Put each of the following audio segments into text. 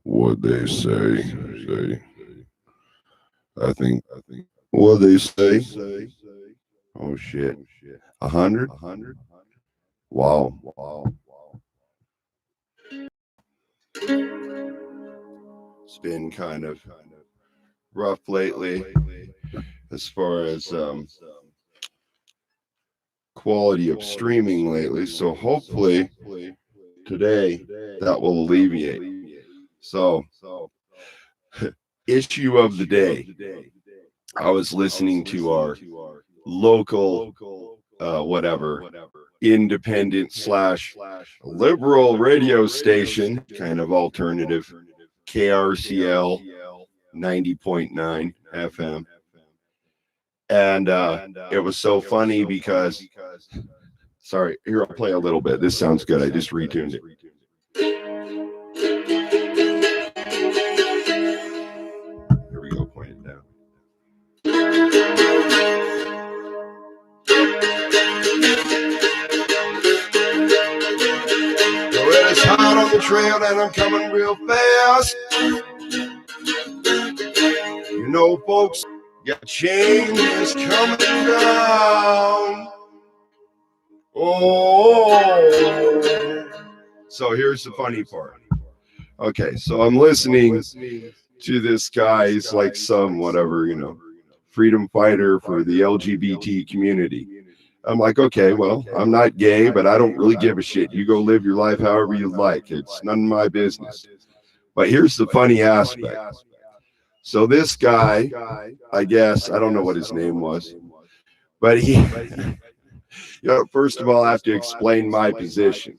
what they say. I think what they say. Oh shit. 100? Wow. It's been kind of rough lately as far as quality of streaming lately. So hopefully today that will alleviate. So issue of the day. I was listening to our local whatever independent / liberal radio station, kind of alternative, KRCL 90.9 FM. And it was so funny because, sorry, here, I'll play a little bit. This sounds good. I just retuned it. Here we go, point it down. It's hot on the trail and I'm coming real fast. You know, folks, got changes coming down. Oh. So here's the funny part. Okay, so I'm listening to this guy. He's like some whatever, freedom fighter for the LGBT community. I'm like, okay, well, I'm not gay, but I don't really give a shit. You go live your life however you like. It's none of my business. But here's the funny aspect. So this guy, I guess, I don't know what his name was, but he, first of all, I have to explain my position.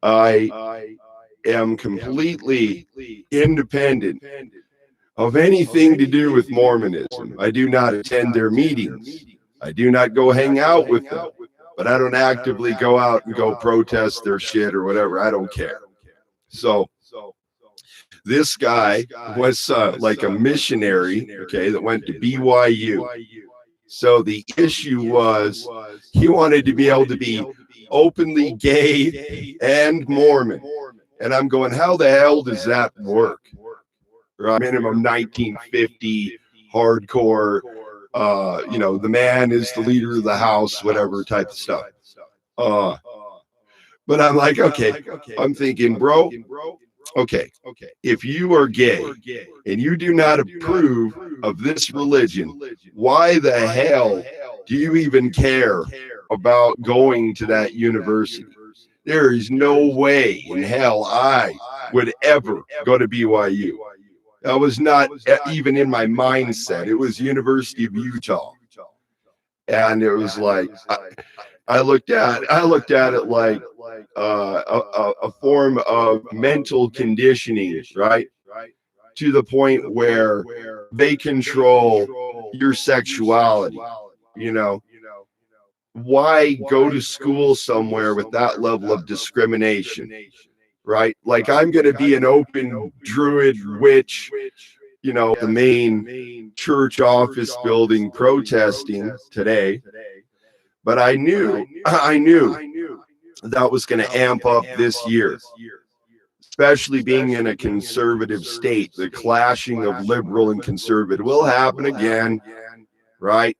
I am completely independent of anything to do with Mormonism. I do not attend their meetings. I do not go hang out with them, but I don't actively go out and go protest their shit or whatever. I don't care. So this guy was like a missionary, okay, that went to BYU. So the issue was he wanted to be able to be openly gay and Mormon. And I'm going, how the hell does that work? Right? Minimum 1950, hardcore, the man is the leader of the house, whatever type of stuff. But I'm like, okay, I'm thinking, bro, okay, if you are gay and you do not approve of this religion, why the hell do you even care about going to that university? There is no way in hell I would ever go to BYU. That was not even in my mindset. It was University of Utah. And it was like, I looked at it like a form of mental conditioning, right? To the point where they control your sexuality, Why go to school somewhere with that level of discrimination, right? Like I'm going to be an open druid witch, the main church office building protesting today. But I knew that was going to amp up this year, especially being in a conservative state. The clashing of liberal and conservative will happen again, right?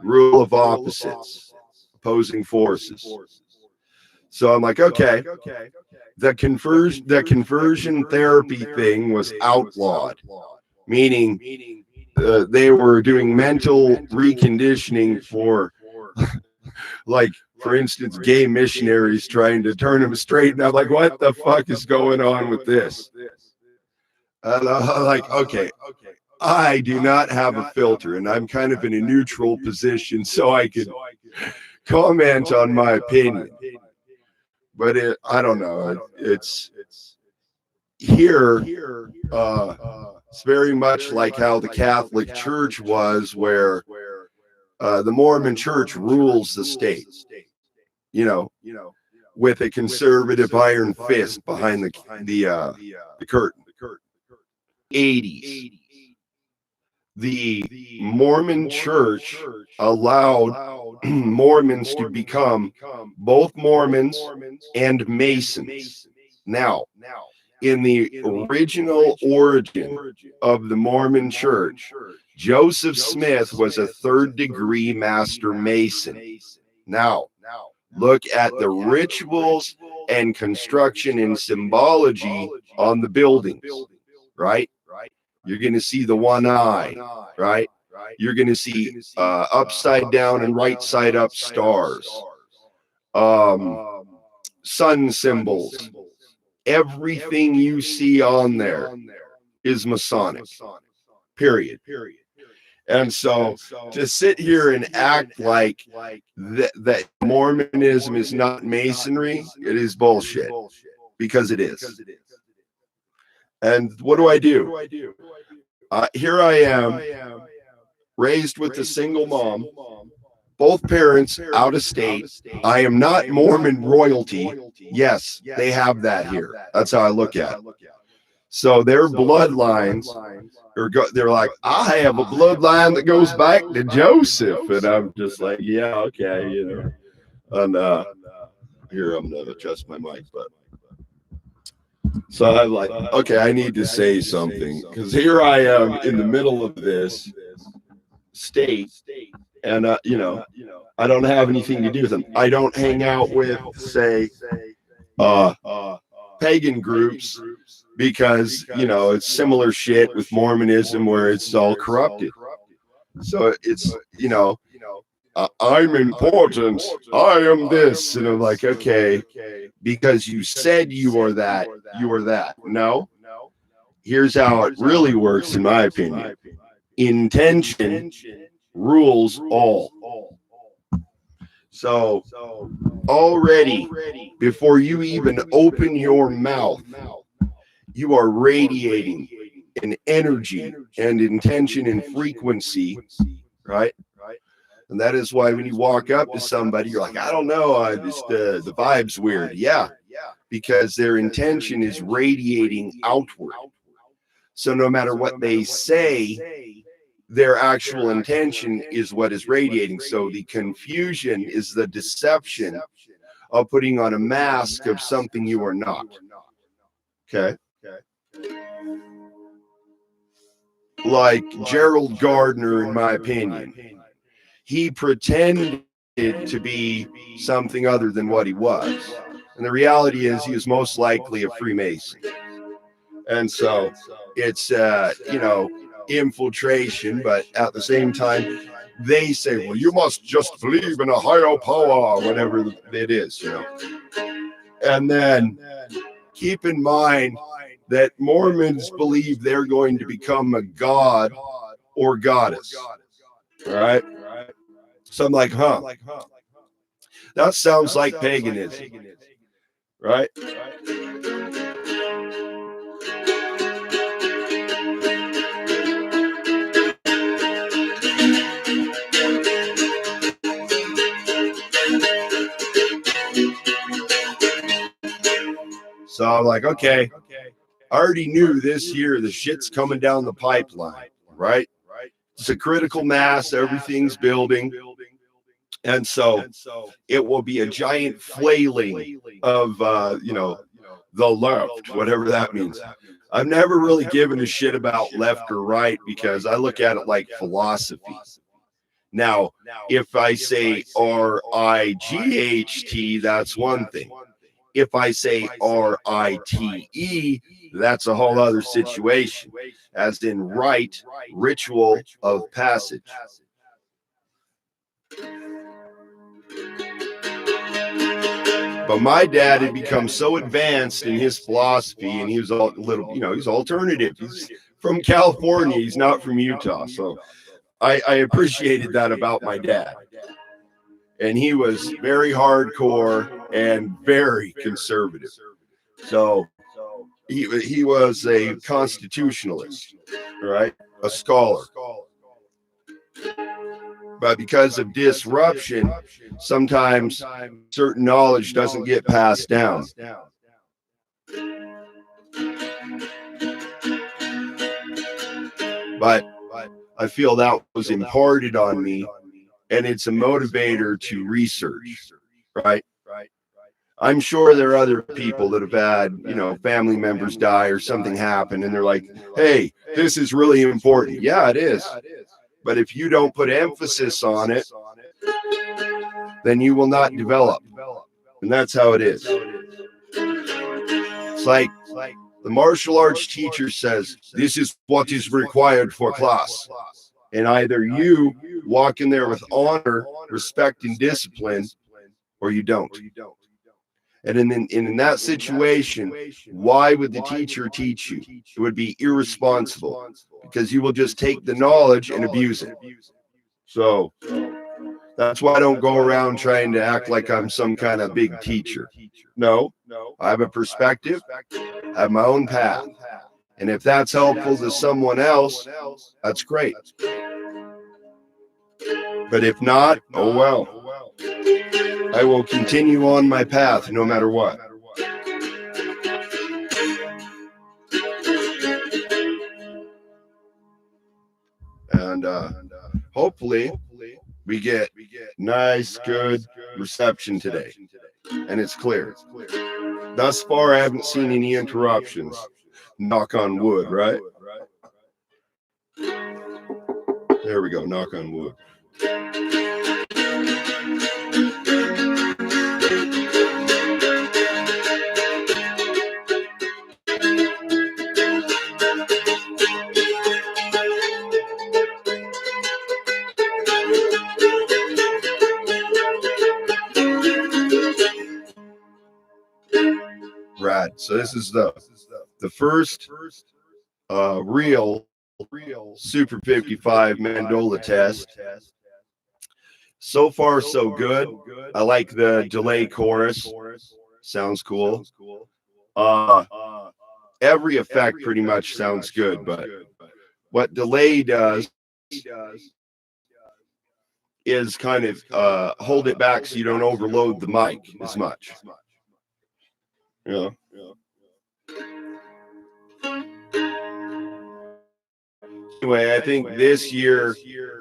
Rule of opposites, opposing forces. So I'm like, okay, the conversion therapy thing was outlawed, meaning they were doing mental reconditioning for, like, for instance, gay missionaries trying to turn them straight. And I'm like, what the fuck is going on with this? And I'm like, okay, I do not have a filter, and I'm kind of in a neutral position, so I could comment on my opinion. But I don't know. It's here. It's very much like how the Catholic Church was, where the Mormon Church rules the state, with a conservative iron fist behind the curtain. 80s. The Mormon Church allowed Mormons to become both Mormons and Masons. Now, in the original origin of the Mormon Church, Joseph Smith was a third-degree master mason. Now, look at the rituals and construction and symbology on the buildings, right? You're going to see the one eye, right? You're going to see upside down and right side up stars, sun symbols. Everything you see on there is Masonic, period. And so to sit here and act like that Mormonism is not Masonry, it is bullshit, because it is. And what do? Here I am, raised with a single mom, both parents out of state. I am not Mormon royalty. Yes, they have that here. That's how I look at it. So their bloodlines they're like, I have a bloodline that goes back to Joseph. And I'm just like, yeah, okay, you know. And here, I'm going to adjust my mic, but. So I'm like, okay, I need to say something, because here I am in the middle of this state, and you know, I don't have anything to do with them. I don't hang out with, say, pagan groups, because, you know, it's similar shit with Mormonism where it's all corrupted. So it's, you know, I'm important, I am this, and I'm like, okay, because you said you are that, you are that. No, here's how it really works, in my opinion. Intention rules all. So already, before you even open your mouth, you are radiating an energy and intention and frequency, right? And that is why when you walk up to somebody, you're like, I don't know, the vibe's weird. Yeah, because their intention is radiating outward. So no matter what they say, their actual intention is what is radiating. So the confusion is the deception of putting on a mask of something you are not. Okay. Like Gerald Gardner, in my opinion, he pretended to be something other than what he was. And the reality is he was most likely a Freemason. And so it's, you know, infiltration, but at the same time, they say, well, you must just believe in a higher power, whatever it is, you know. And then keep in mind that Mormons believe they're going to become a god or goddess. All right. So I'm like, huh, that sounds like paganism, right? So I'm like, okay, I already knew this year the shit's coming down the pipeline, right? It's a critical mass, everything's building. And so it will be a giant flailing of, you know, the left, whatever that means. I've never really given a shit about left or right, because I look at it like philosophy. Now, if I say RIGHT, that's one thing. If I say RITE, that's a whole other situation, as in rite, ritual of passage. But my dad had become so advanced in his philosophy, and he was a little, you know, he's alternative. He's from California. He's not from Utah. So I appreciated that about my dad. And he was very hardcore and very conservative. So he was a constitutionalist, right? A scholar. But because of disruption, sometimes certain knowledge doesn't get passed down. But I feel that was imparted on me, and it's a motivator to research, right? I'm sure there are other people that have had, you know, family members die or something happen, and they're like, hey, this is really important. Yeah, it is. But if you don't put emphasis on it, then you will not develop. And that's how it is. It's like the martial arts teacher says, this is what is required for class. And either you walk in there with honor, respect, and discipline, or you don't. And in that situation, why would the teacher teach you? It would be irresponsible, because you will just take the knowledge and abuse it. So that's why I don't go around trying to act like I'm some kind of big teacher. No, I have a perspective, I have my own path. And if that's helpful to someone else, that's great. But if not, oh well. I will continue on my path no matter what. And hopefully we get nice, good reception today. And it's clear. Thus far, I haven't seen any interruptions. Knock on wood, right? There we go, knock on wood. Rad. So this is the first real Super 55 mandola test. So far, so good. I like the delay chorus. Sounds cool. Every effect pretty much sounds good, but what delay does is kind of hold it back so you don't overload the mic as much. Yeah. Anyway, I think this year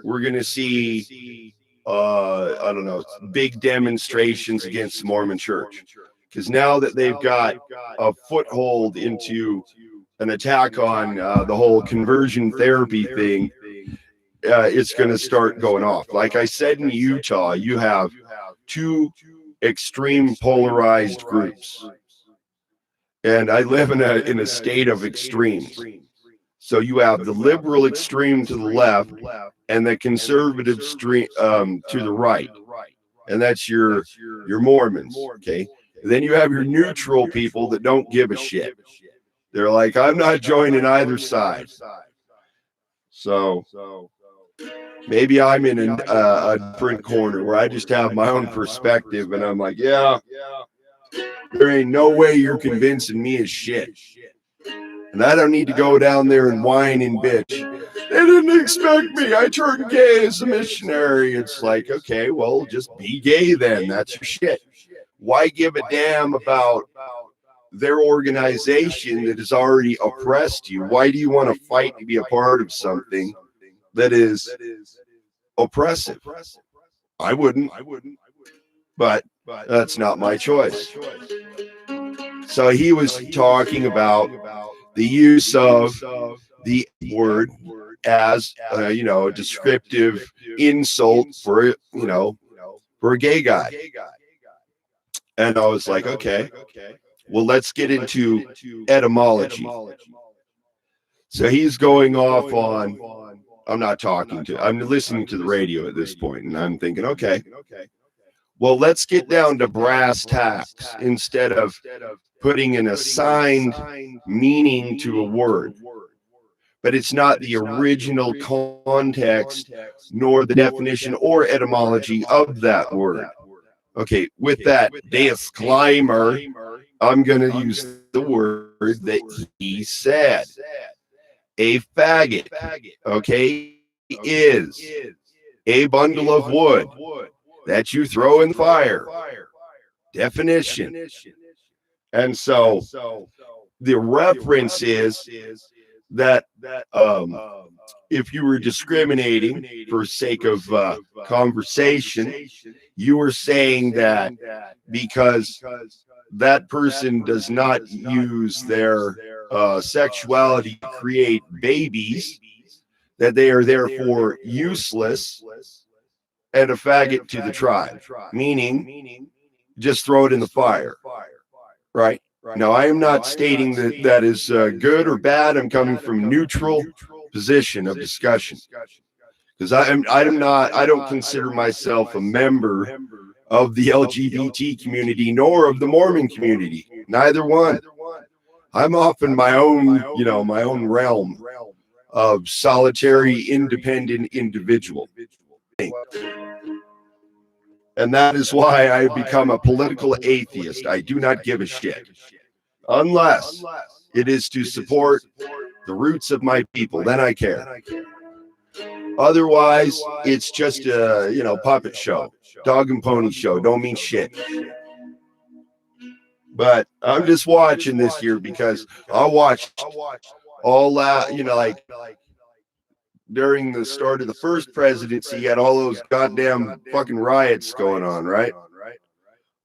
we're going to see, I don't know, big demonstrations against the Mormon Church. Because now that they've got a foothold into an attack on the whole conversion therapy thing, it's going to start going off. Like I said, in Utah, you have two extreme polarized groups. And I live in a state of extremes. So you have the liberal extreme to the left and the conservative extreme to the right. And that's your Mormons, okay? And then you have your neutral people that don't give a shit. They're like, I'm not joining either side. So maybe I'm in a different corner where I just have my own perspective and I'm like, yeah, there ain't no way you're convincing me of shit. And I don't need to go down there and whine and bitch. They didn't expect me. I turned gay as a missionary. It's like, okay, well, just be gay then. That's your shit. Why give a damn about their organization that has already oppressed you? Why do you want to fight to be a part of something that is oppressive? I wouldn't. But that's not my choice. So he was talking about the use of the word as a descriptive insult for for a gay guy. And I was like, okay, well, let's get into etymology. So he's going off on, I'm listening to the radio at this point, and I'm thinking, okay, well, let's get down to brass tacks instead of putting an assigned meaning to a word. But it's not the original context, nor the definition or etymology of that word. Okay, with that disclaimer, I'm going to use the word that he said. A faggot, okay, is a bundle of wood that you throw in the fire. Definition. And so the reference is that if you were discriminating for sake of conversation, you were saying that because that person does not use their sexuality to create babies, that they are therefore useless and a faggot to the tribe, meaning just throw it in the fire, right? Now, I am not stating that that is good or bad. I'm coming from neutral position of discussion, because I don't consider myself a member of the LGBT community nor of the Mormon community. Neither one. I'm off in my own, my own realm of solitary, independent individual. And that is why I become a political atheist. I do not give a shit. Unless it is to support the roots of my people, then I care. Otherwise, it's just a, puppet show, dog and pony show. Don't mean shit. But I'm just watching this year because I watched all that, like during the start of the first presidency, you had all those goddamn fucking riots going on, right?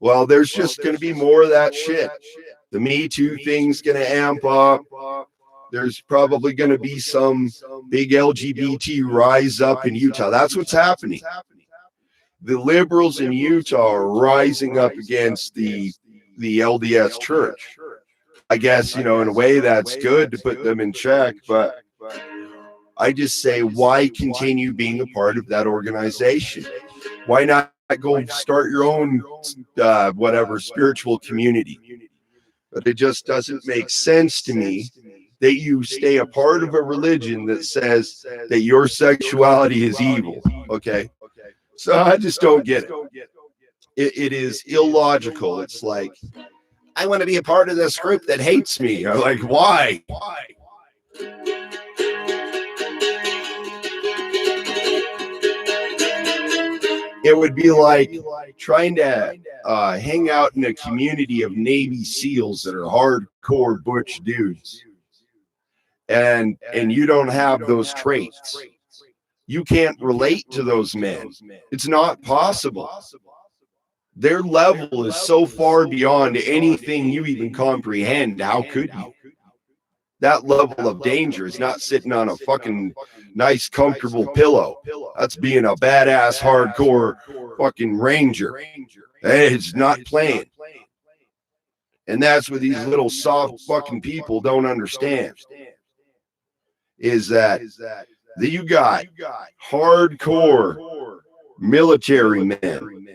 Well, there's just going to be more of that shit. The Me Too thing's going to amp up. There's probably going to be some big LGBT rise up in Utah. That's what's happening. The liberals in Utah are rising up against the LDS church. I guess, in a way that's good to put them in check, but I just say, why continue being a part of that organization? Why not go start your own whatever spiritual community? But it just doesn't make sense to me that you stay a part of a religion that says that your sexuality is evil. Okay, so I just don't get it. It is illogical. It's like, I want to be a part of this group that hates me. I'm like, why? It would be like trying to hang out in a community of Navy SEALs that are hardcore butch dudes, and you don't have those traits. You can't relate to those men. It's not possible. Their level is so far beyond anything you even comprehend. How could you? That level of danger is not sitting on a fucking nice, comfortable pillow. That's being a badass, hardcore fucking ranger. It's not playing. And that's what these little soft fucking people don't understand. Is that you got hardcore military men,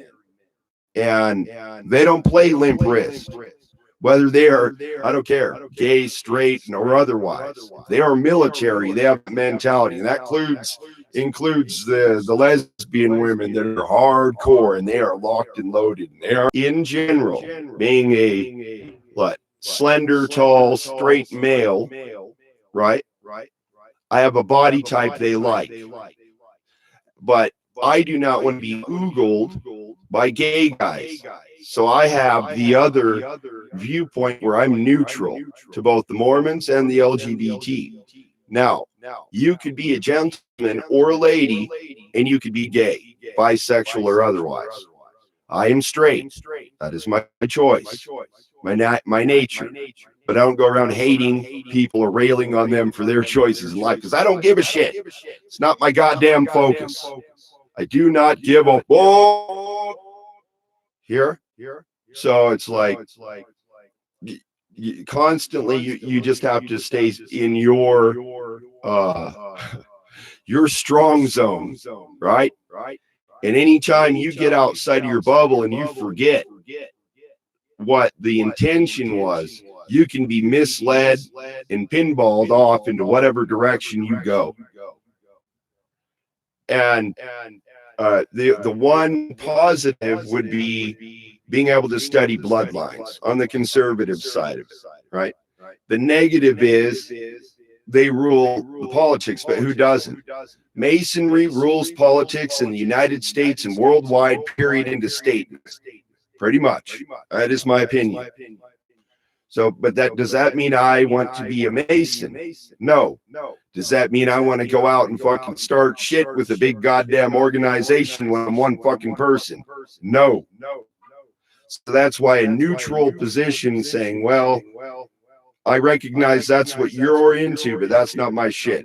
and they don't play limp wrist. Whether they are, I don't care, gay, straight, or otherwise, they are military. They have mentality, and that includes the lesbian women that are hardcore, and they are locked and loaded. And they are, in general, being a slender, tall, straight male, right? I have a body type they like, but I do not want to be oogled by gay guys. So I have the other viewpoint where I'm neutral to both the Mormons and the LGBT. Now, you could be a gentleman or a lady, and you could be gay, bisexual, or otherwise. I am straight. That is my choice, my nature. But I don't go around hating people or railing on them for their choices in life, because I don't give a shit. It's not my goddamn focus. I do not give a fuck. Here. So it's like constantly you just have to stay in your strong zone, right? And anytime you get outside of your bubble and you forget what the intention was, you can be misled and pinballed off into whatever direction you go. And the one positive would be being able to study bloodlines on the conservative side of it, right? The negative is they rule the politics, but who doesn't? Masonry rules politics in the United States and worldwide, period, into statements. Pretty much. That is my opinion. So, but does that mean I want to be a Mason? No. Does that mean I want to go out and fucking start shit with a big goddamn organization when I'm one fucking person? No. So that's why a neutral position saying, well, I recognize that's what you're into, but that's not my shit.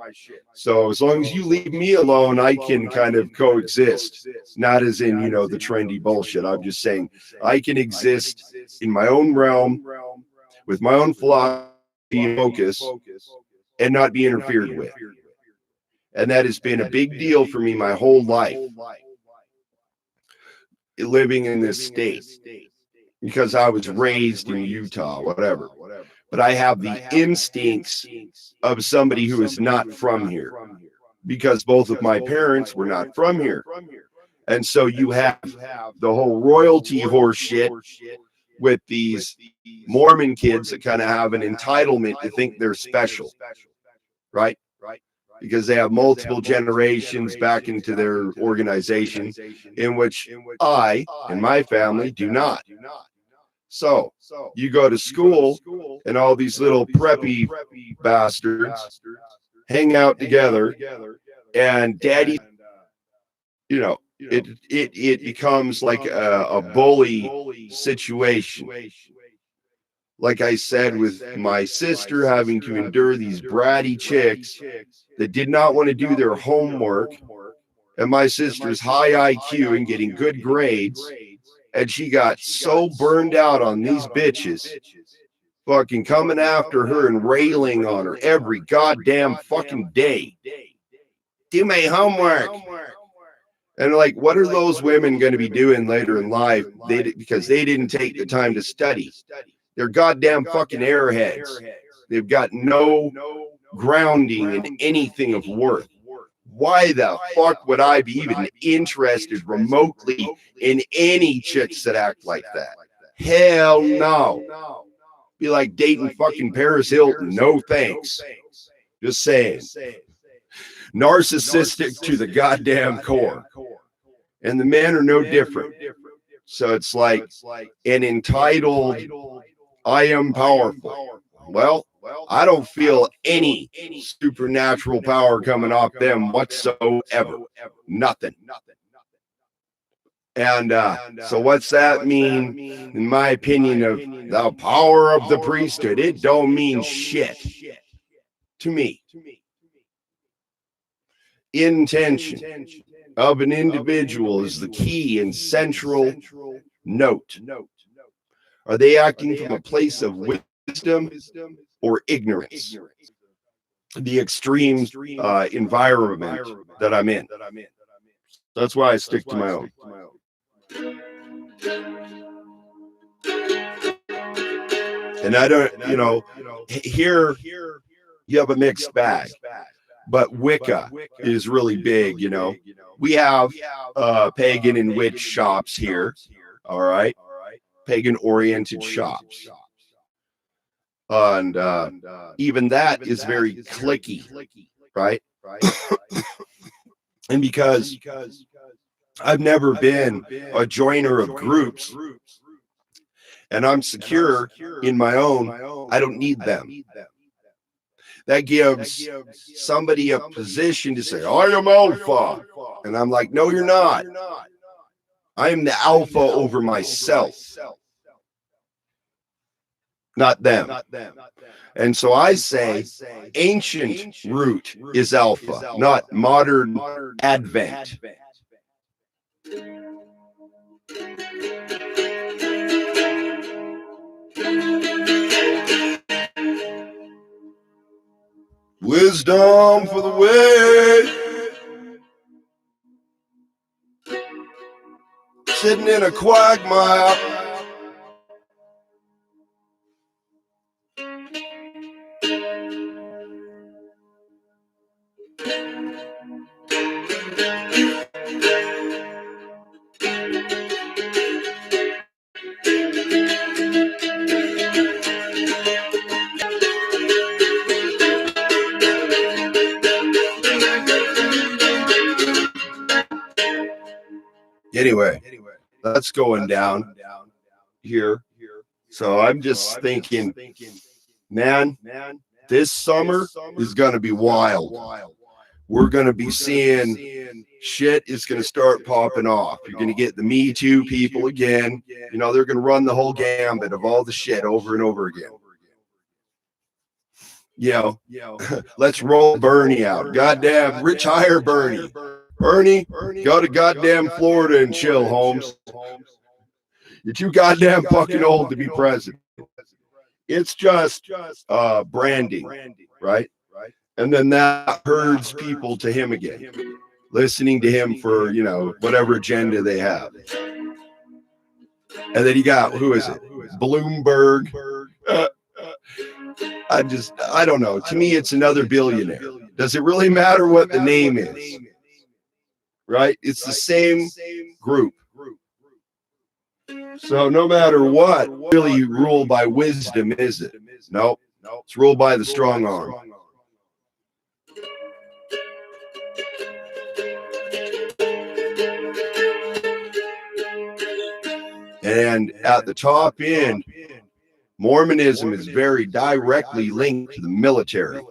So as long as you leave me alone, I can kind of coexist. Not as in, the trendy bullshit. I'm just saying I can exist in my own realm with my own philosophy and focus and not be interfered with. And that has been a big deal for me my whole life, living in this state, because I was raised in Utah, whatever. But I have the instincts of somebody who is not from here, because both of my parents were not from here. And so you have the whole royalty horse shit with these Mormon kids that kind of have an entitlement to think they're special, right? Because they have multiple generations back into their organization, in which I and my family do not. So you go to school and all these little preppy bastards hang out together, and daddy, it becomes like a bully situation. Like I said, with my sister having to endure these bratty chicks that did not want to do their homework, and my sister's high IQ and getting good grades, and she got so burned out on these bitches fucking coming after her and railing on her every goddamn fucking day. Do my homework. And like, what are those women going to be doing later in life? Because they didn't take the time to study. They're goddamn fucking airheads. They've got no grounding in anything of worth. Why the fuck would I be even interested remotely in any chicks that act like that? Hell no. Be like dating fucking Paris Hilton. No thanks. Just saying. Narcissistic to the goddamn core. And the men are no different. So it's like an entitled, I am powerful. Well, I don't feel any supernatural power coming off them whatsoever. Nothing. And so what's that mean, in my opinion, of the power of the priesthood? It don't mean shit to me. Intention of an individual is the key and central note. Are they acting from a place of wisdom or ignorance? The extreme environment that I'm in. That's why I stick to my own. And I don't, here you have a mixed bag, but Wicca is really big, We have pagan and witch shops here, all right? Pagan oriented shops. And even that is very cliquey, right? And because I've never been a joiner of groups, and I'm secure in my own, I don't need them. That gives somebody a position to say, I am alpha. And I'm like, no, you're not. I am the alpha over myself, not them. And so I say ancient root is alpha, not modern advent. Wisdom for the way. Sitting in a quagmire. Anyway, that's going down here. So I'm just thinking, man, this summer is going to be wild. We're going to be seeing shit is going to start popping off. You're going to get the Me Too people again. You know, they're going to run the whole gambit of all the shit over and over again. You know, let's roll Bernie out. Goddamn, Rich hire Bernie. Bernie, go to goddamn Florida and chill, Holmes. You're too goddamn fucking old to be president. It's just branding, right? And then that herds people to him again, listening to him for, you know, whatever agenda they have. And then you got, who is it? Bloomberg. I don't know. To me, it's another billionaire. Does it really matter what the name is? Right? It's the same group. So no matter what, really ruled by wisdom, is it? Nope. It's ruled by the strong arm. And at the top end, Mormonism is very directly linked to the military,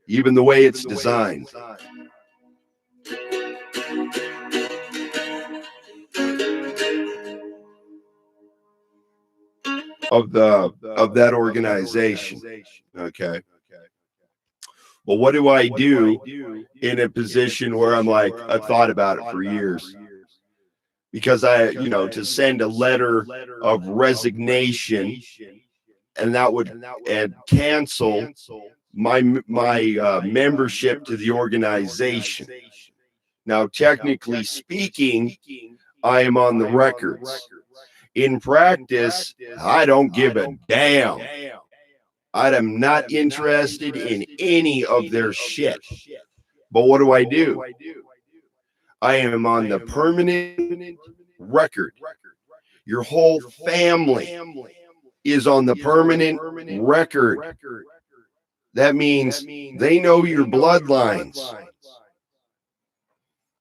even the way it's designed. Of that organization. Okay. Well, what do I do in a position where I'm like, I've thought about it for years? Because you know, to send a letter of resignation, and that would cancel my membership to the organization. Now, technically speaking, I am on the records. In practice, I don't give a damn. I am not interested in any of their shit. But what do? I am on the permanent record. Your whole family is on the permanent record. That means they know your bloodlines.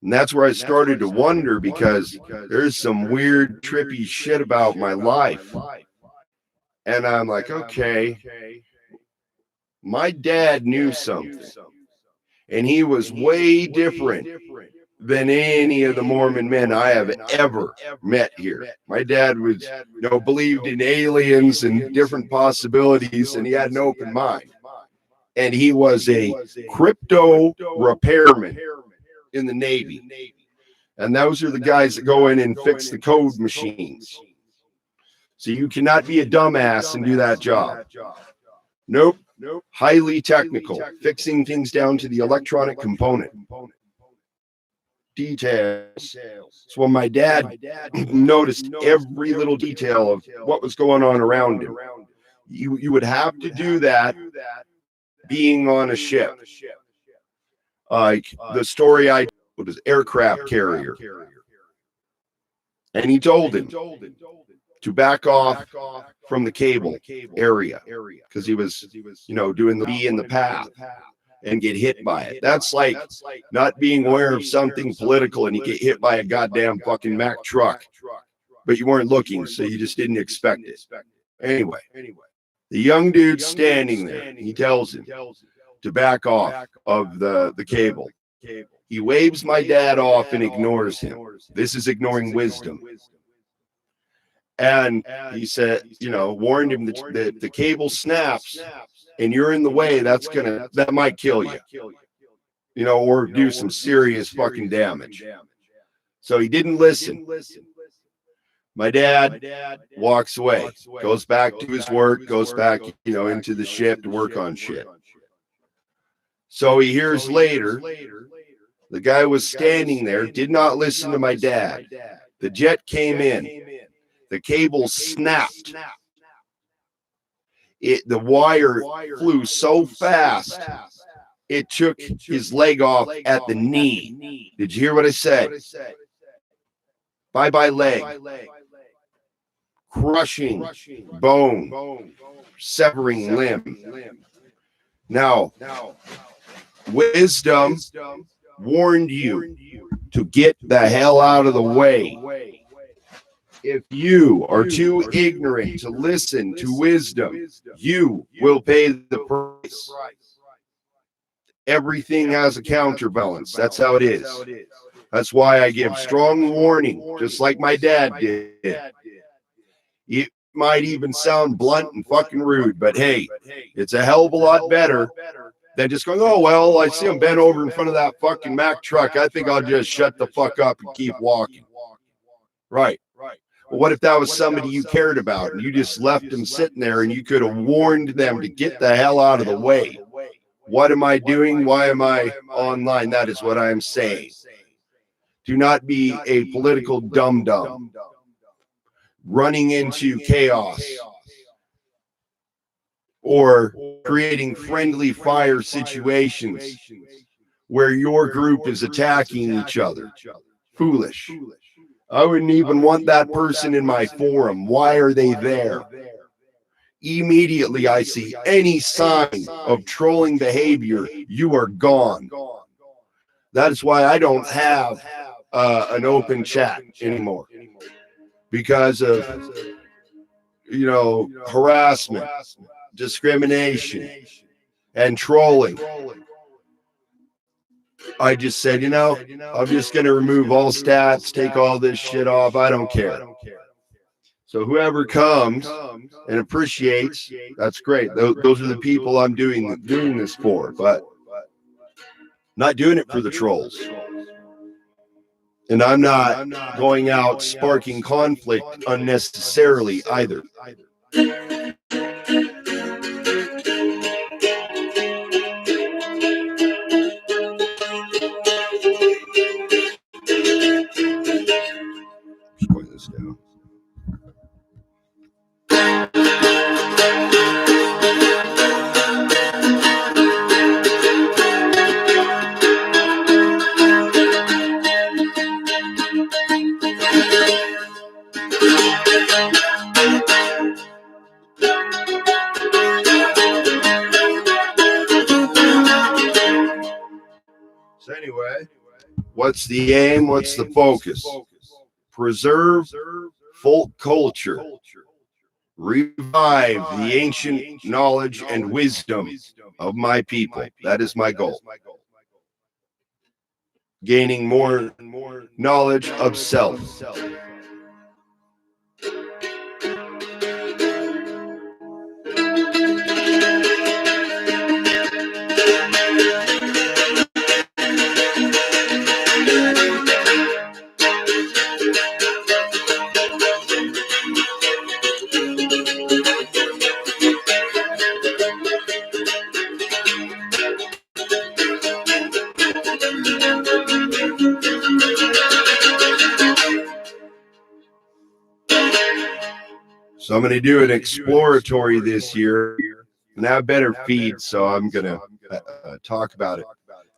And that's where I started to wonder, because there's some weird, trippy shit about my life. And I'm like, okay, my dad knew something. And he was way different than any of the Mormon men I have ever met here. My dad was, you know, believed in aliens and different possibilities, and he had an open mind. And he was a crypto repairman in the Navy. And those are the guys that go in and fix the code machines. So you cannot be a dumbass and do that job. Nope. Highly technical, fixing things down to the electronic component. Details. So when my dad noticed every little detail of what was going on around him, you would have to do that being on a ship. Like the story I told was aircraft carrier. And he told him to back off from the cable area, because he was, you know, doing the be in the path and get hit by it. That's like not being aware of something political and you get hit by a goddamn fucking Mack truck, but you weren't looking, so you just didn't expect it. Anyway, the young dude's standing there. He tells him to back off of the cable. He waves my dad off and ignores him. This is ignoring wisdom. And he said, you know, warned him that the cable snaps and you're in the way, that might kill you, you know, or do some serious fucking damage. So he didn't listen. My dad walks away, goes back to his work, goes back, you know, into the ship to work on shit. So he hears later, the guy was standing there, did not listen to my dad. The jet came in. The cable snapped. The wire flew so fast, it took his leg off at the knee. Did you hear what I said? Bye-bye leg. Crushing bone, severing limb. Now, wisdom warned you to get the hell out of the way. If you are too ignorant to listen to wisdom, you will pay the price. Everything has a counterbalance. That's how it is. That's why I give strong warning, just like my dad did. It might even sound blunt and fucking rude, but hey, it's a hell of a lot better than just going, oh, well, I see him bent over in front of that fucking Mack truck. I think I'll just shut the fuck up and keep walking. Right. Well, what if that was somebody you cared about and you just left them sitting there and you could have warned them to get the hell out of the way? What am I doing? Why am I online? That is what I am saying. Do not be a political dum-dum running into chaos or creating friendly fire situations where your group is attacking each other. Foolish. I wouldn't even want that person in my forum. Why are they there? Immediately I see any sign of trolling behavior, you are gone. That is why I don't have an open chat anymore, because of, harassment, discrimination, and trolling. I just said, I'm just going to remove all stats, take all this shit off. I don't care. So whoever comes and appreciates, that's great. Those are the people I'm doing this for, but not doing it for the trolls. And I'm not going out sparking conflict unnecessarily either. Point this down. So anyway, what's the aim? What's the focus? Preserve folk culture. Revive the ancient knowledge and wisdom of my people. That is my goal. Gaining more knowledge of self. So I'm going to do an exploratory this year, and I have better feed, so I'm going to talk about it.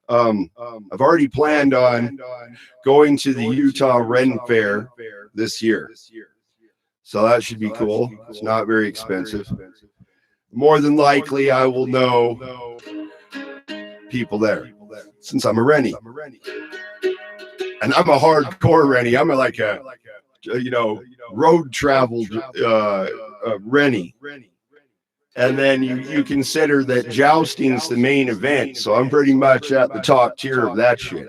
I've already planned on going to the Utah Ren Fair this year, so that should be cool. It's not very expensive. More than likely, I will know people there since I'm a Rennie, and I'm a hardcore Rennie. I'm like a road traveled Rennie. And then you consider that jousting's the main event, so I'm pretty much at the top tier of that shit.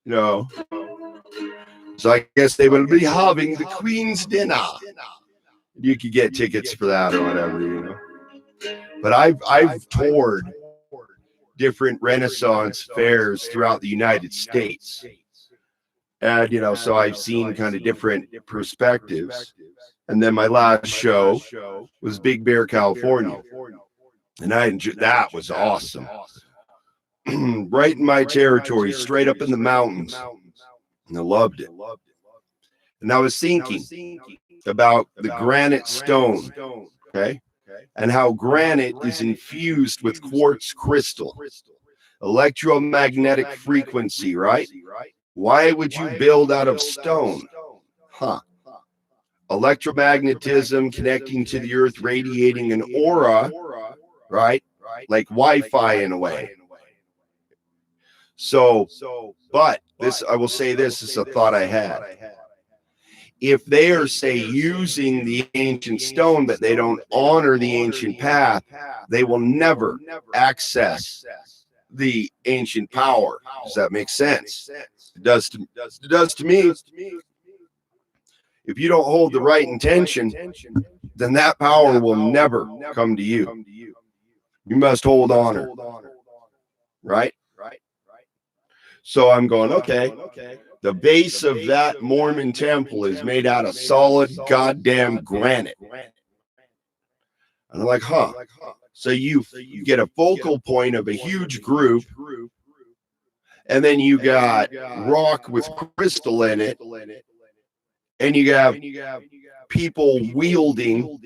So I guess they will be having the Queen's dinner. You could get tickets for that or whatever, But I've toured different Renaissance fairs throughout the United States. And, so I've seen kind of different perspectives. And then my last show was Big Bear, California. And I enjoyed that. Was awesome. Right in my territory, straight up in the mountains. And I loved it. And I was thinking about the granite stone, okay? And how granite is infused with quartz crystal, electromagnetic frequency, right? Why would you build out of stone? Electromagnetism connecting to the earth, radiating an aura, right? Like Wi-Fi in a way. So, but this, I will say this is a thought I had. If they are, say, using the ancient stone, but they don't honor the ancient path, they will never access the ancient power. Does that make sense? It does to me. If you don't hold the right intention, then that power will never come to you. You must hold honor, right? So I'm going, okay, the base of that Mormon temple is made out of solid goddamn granite. And I'm like, huh. So you get a focal point of a huge group, and then you got rock with crystal in it, and you have people wielding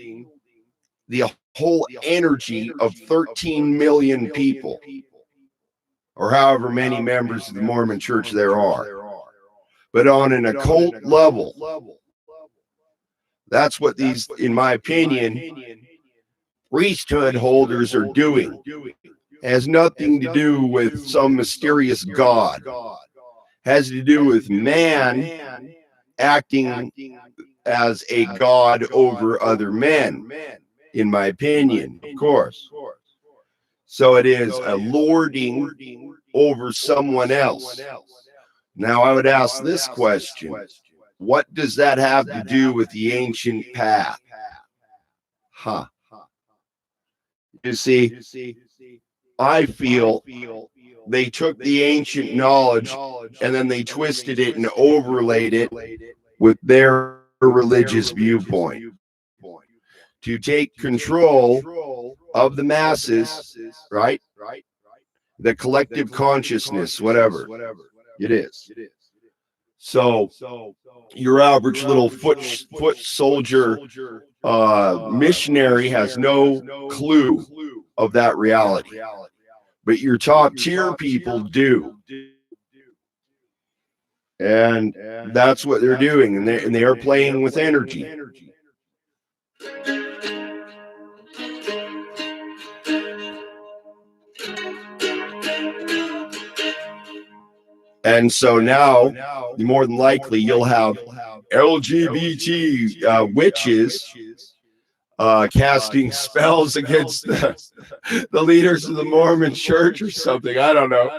the whole energy of 13 million people, or however many members of the Mormon church there are. But on an occult level, that's what these, in my opinion, priesthood holders are doing. It has nothing to do with some mysterious God. It has to do with man acting as a god over other men, in my opinion, of course. So it is a lording over someone else. Now I would ask this question: what does that have to do with the ancient path? Huh. You see, I feel they took the ancient knowledge and then they twisted it and overlaid it with their religious viewpoint to take control of the masses, right? The collective consciousness, whatever it is. So your average little foot soldier missionary has no clue of that reality, but your top tier people do, and that's what they're doing, and they are playing with energy. And so now, more than likely, you'll have LGBT witches casting spells against the leaders of the Mormon church or something. I don't know.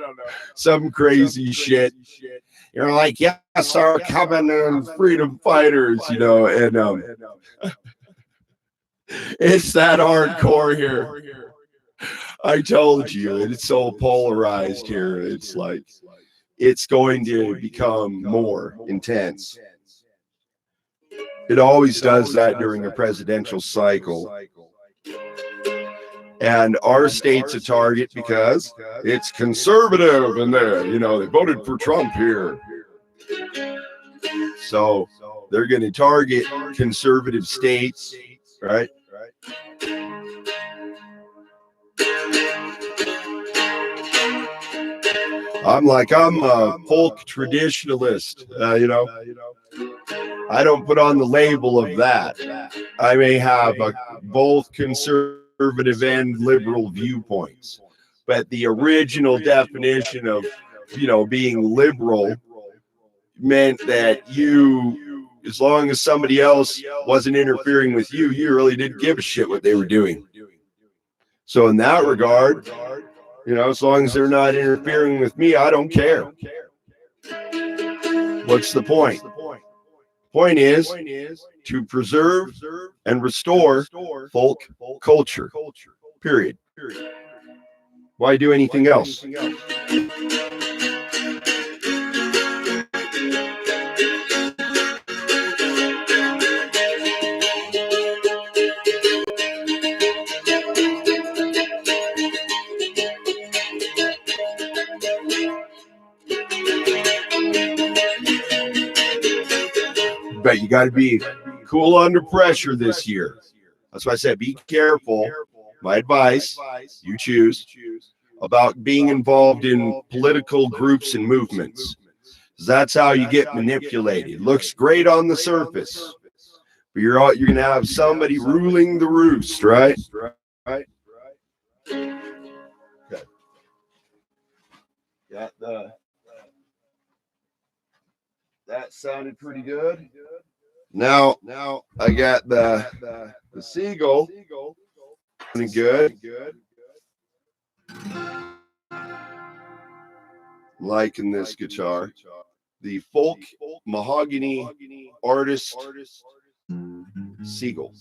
Some crazy shit. You're like, yes, our Covenant freedom fighters, and it's that hardcore here. I told you, it's so polarized here. It's like, it's going to become more intense. It always does that during a presidential cycle. And our state's a target because it's conservative and they voted for Trump here. So they're going to target conservative states, right? I'm a folk traditionalist, I don't put on the label of that. I may have both conservative and liberal viewpoints, but the original definition of, being liberal meant that as long as somebody else wasn't interfering with you, you really didn't give a shit what they were doing. So in that regard, as long as they're not interfering with me, I don't care. What's the point? Point is to preserve and restore folk culture. Period. Why do anything else? But you got to be cool under pressure this year. That's why I said be careful. My advice, you choose, about being involved in political groups and movements. That's how you get manipulated. It looks great on the surface, but you're going to have somebody ruling the roost, right? Okay. Got that sounded pretty good. Now I got the seagull. Good. liking this guitar. The folk mahogany artist Seagull.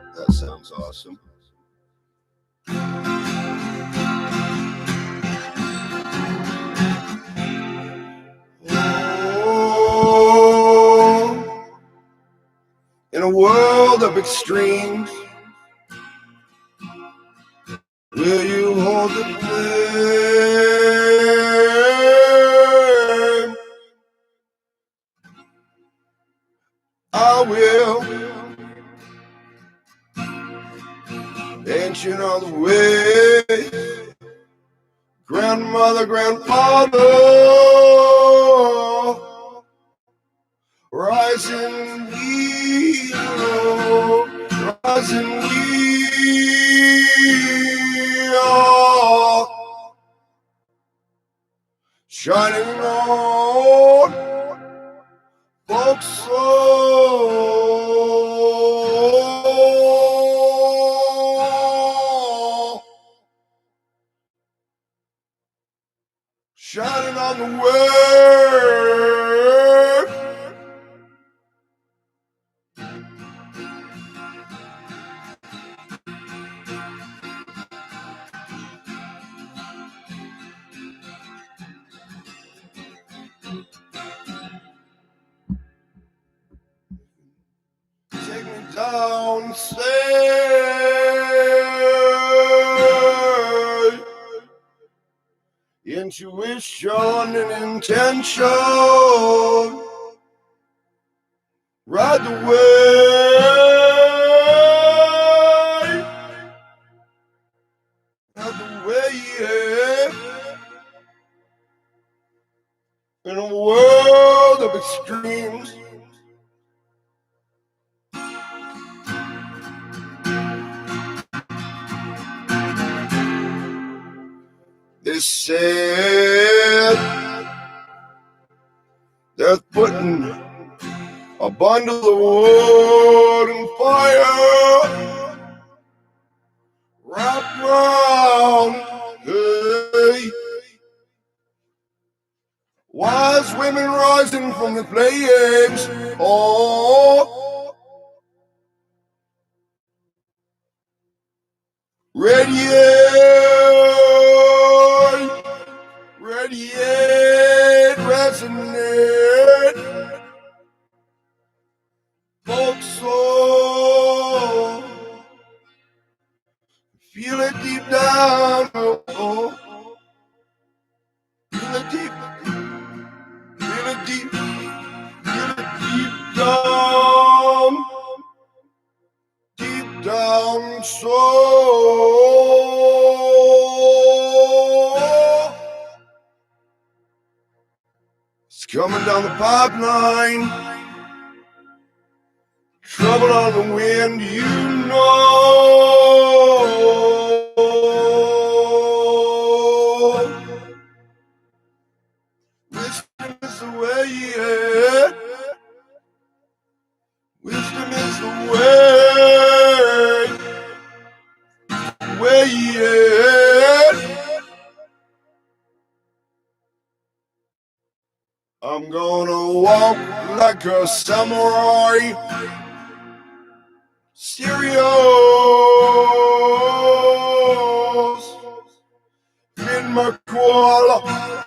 That sounds awesome. Oh, in a world of extremes, will you hold the flame? I will. Ancient on the way, grandmother, grandfather, rising hero, rising hero, shining on folks' soul, shining on the word. Take me downstairs. Intuition and intention. Ride the wave. Ride the wave. In a world of extremes. They said they're putting a bundle of wood and fire wrapped round. Hey, wise women rising from the flames. Oh, radiate, radiate, resonate, folks soul, feel it deep down, oh, feel it deep, feel it deep, feel it deep down, soul. It's coming down the pipeline. Trouble on the wind, you know. Wisdom is the way, yeah. Wisdom is the way, yeah. I'm gonna walk like a samurai. Serious in my koala.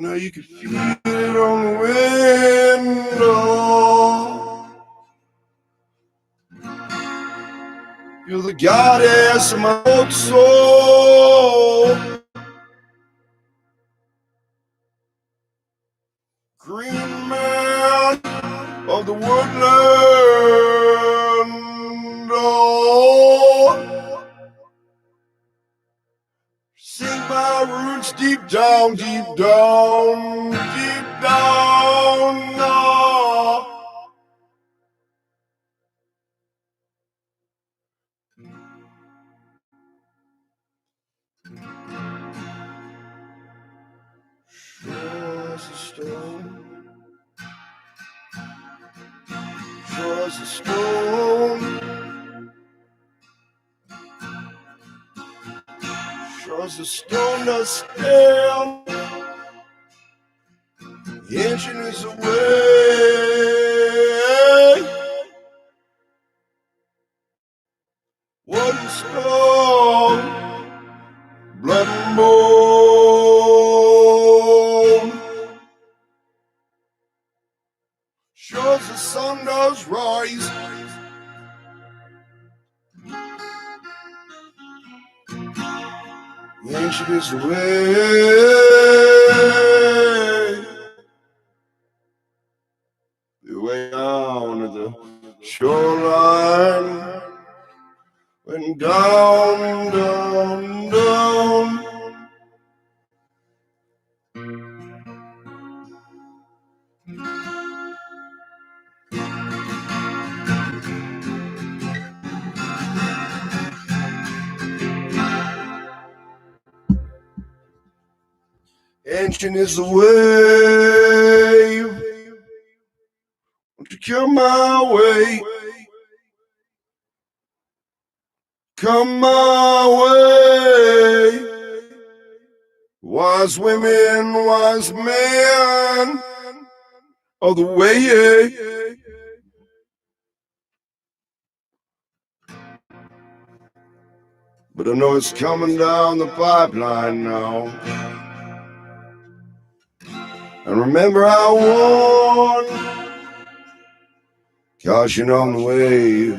know you can feel it on the window. You're the goddess of my old soul. Green man of the woodland. Oh, sing my roots deep down, deep down, deep down. Oh. Sure as a stone, sure as a stone, sure as a stone does stand, inching is away. Wooden stone, blood and bone. Sure as the sun does rise, ancient is the way down to the shoreline, went down, down, down. Ancient is the way. Won't you come my way? Come my way. Wise women, wise men of the way. But I know it's coming down the pipeline now. And remember I warned, caution on the way.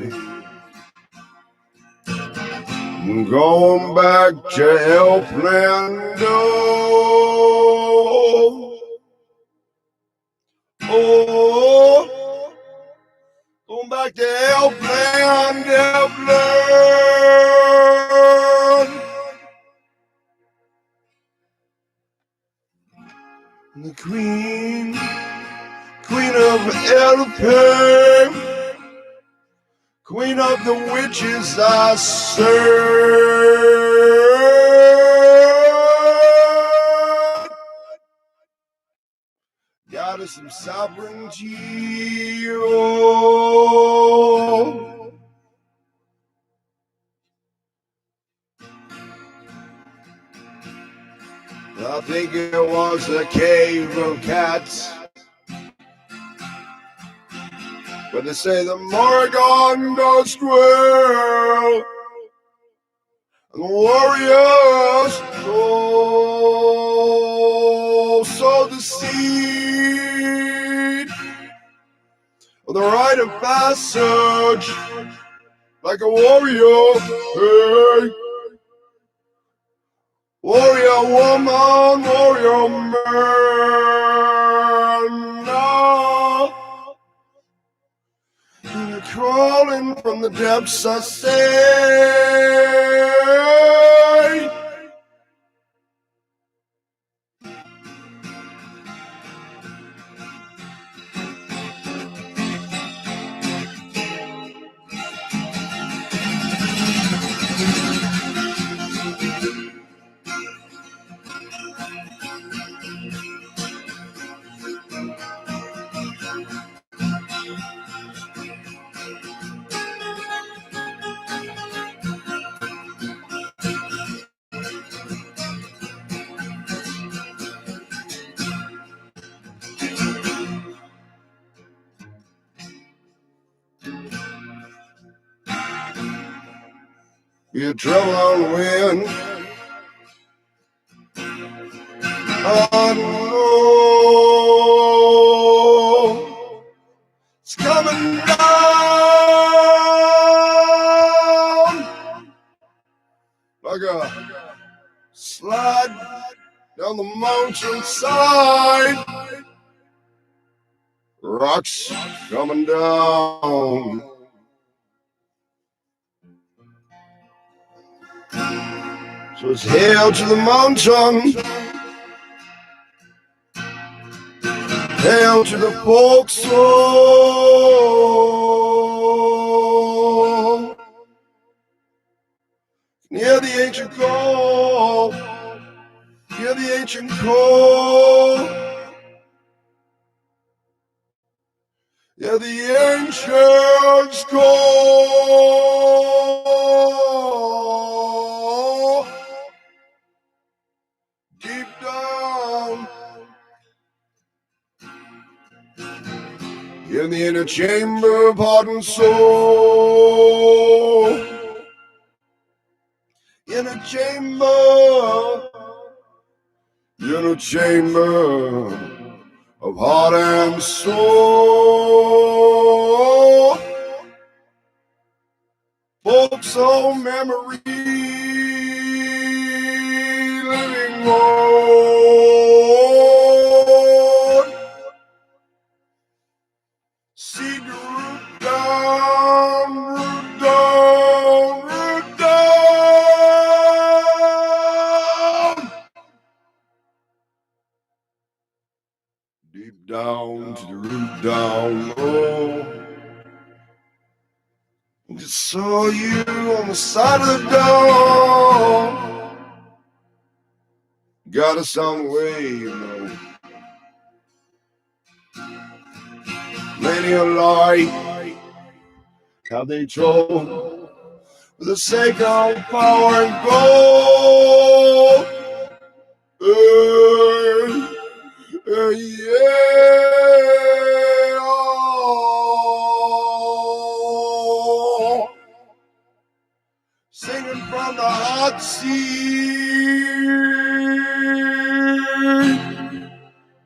I'm going back to Elplando. Oh, going back to Elpland, Elpland. The queen of Elpland, queen of the witches I serve. Got us some sovereignty. Oh. I think it was a cave of cats, but they say the Morrigan goes squirrel, and the warriors sow the seed of the rite of passage, like a warrior, hey. Warrior woman, warrior man, no. And you're crawling from the depths, I say. You trouble on the wind. Oh, no. like a slide down the mountainside. Rocks coming down. So it's hail to the mountain, hail to the folk soul. Hear the ancient call, hear the ancient call, hear the ancients call. Deep down in the inner chamber of heart and soul, inner chamber of heart and soul. Folk soul memory living on. Seed root down, root down, root down. Deep down to the root down low. I just saw you on the side of the door. Got us on the way, you know. Many a lie have they told for the sake of power and gold. Yeah. Singing from the hot sea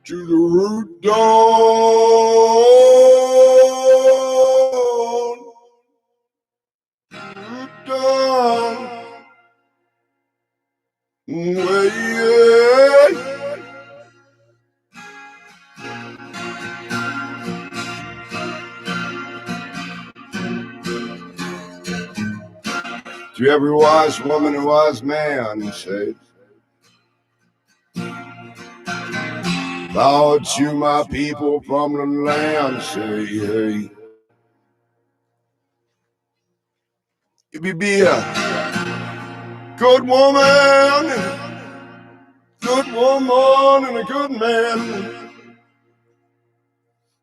to the root dawn, root dawn, way. To every wise woman and wise man, say, bow to my people from the land, say, hey. If you be a good woman and a good man,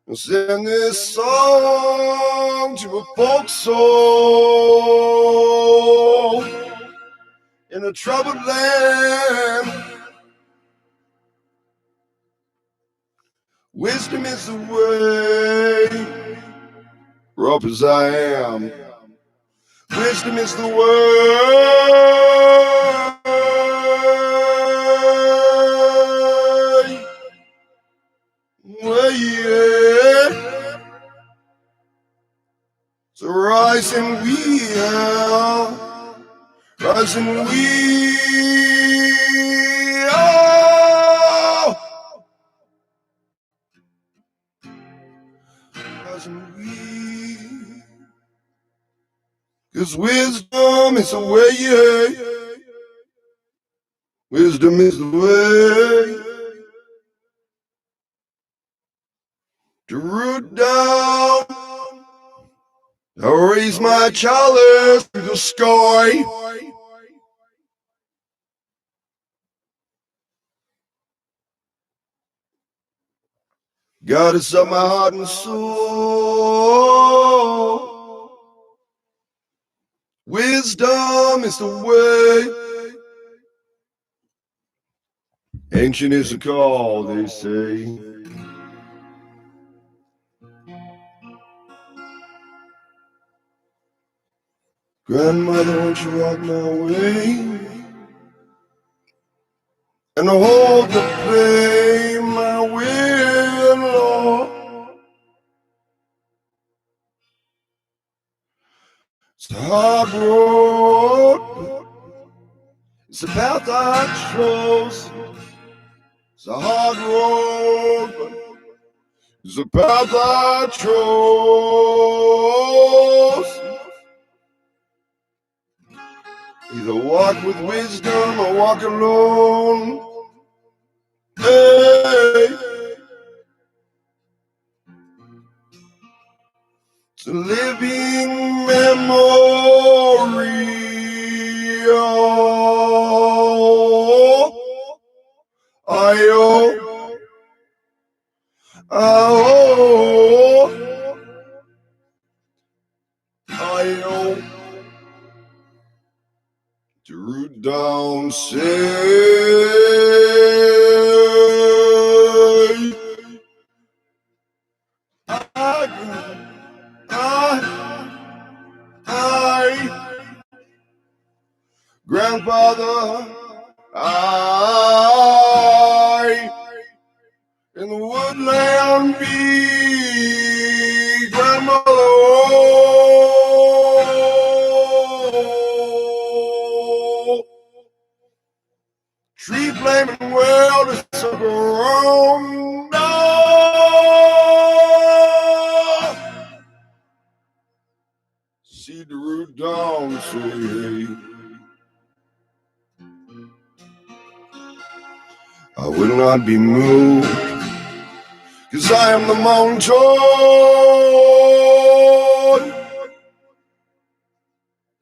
I'll send this song to a folk soul in a troubled land. Wisdom is the way, rough as I am. Wisdom is the way, yeah. So rise and wheel, rise and wheel, rise and wheel. 'Cause wisdom is the way, yeah. Wisdom is the way to root down. I raise my chalice to the sky. God is up my heart and soul. Wisdom is the way. Ancient is the call, they say. Grandmother, won't you walk my way and hold the flame, my will, Lord. It's a hard road, the path I chose. It's a hard road, but it's the path I chose. Either walk with wisdom or walk alone. Hey, it's a living memory. To root down say I grandfather, I in the woodland be grandmother. Tree flaming well to circle around. See the root down, say hey. I will not be moved, 'cause I am the mountain.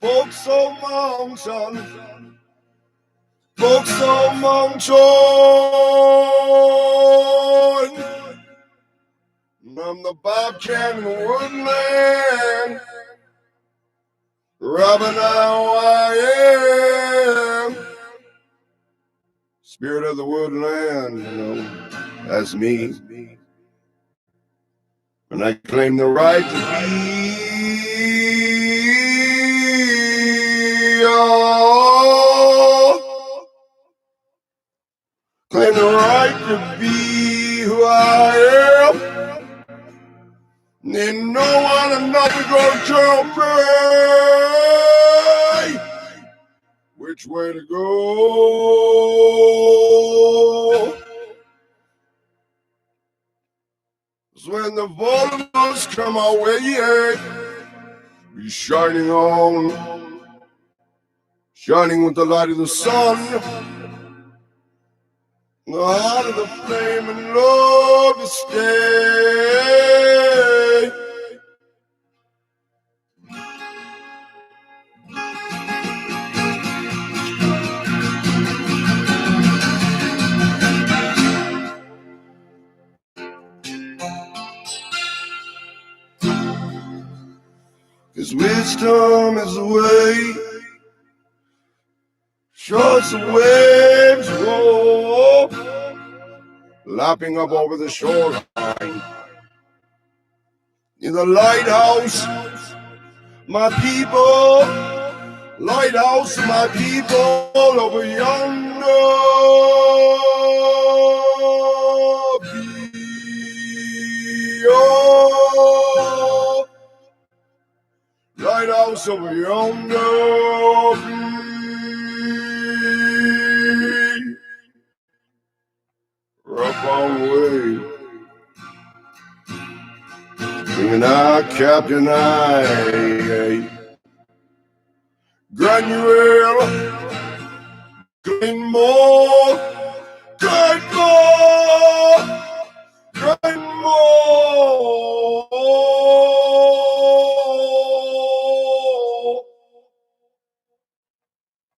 Folks on mountain, folks on mountain. I'm the BobCat in the woodland. Robin, how I am. Spirit of the woodland, you know, that's me. And I claim the right to be. Oh, claim the right to be who I am. And no one another gonna tell me which way to go. 'Cause when the volunteers come our way, yeah, be shining on, shining with the light of the sun, the heart of the flame and love to stay. Cause wisdom is the way, shorts the waves roll, lapping up over the shoreline. In the lighthouse, my people, lighthouse, my people, over yonder. Be, oh, lighthouse over yonder. Be, up on way. Singing our Captain I, Granuel, good more, good more, good more.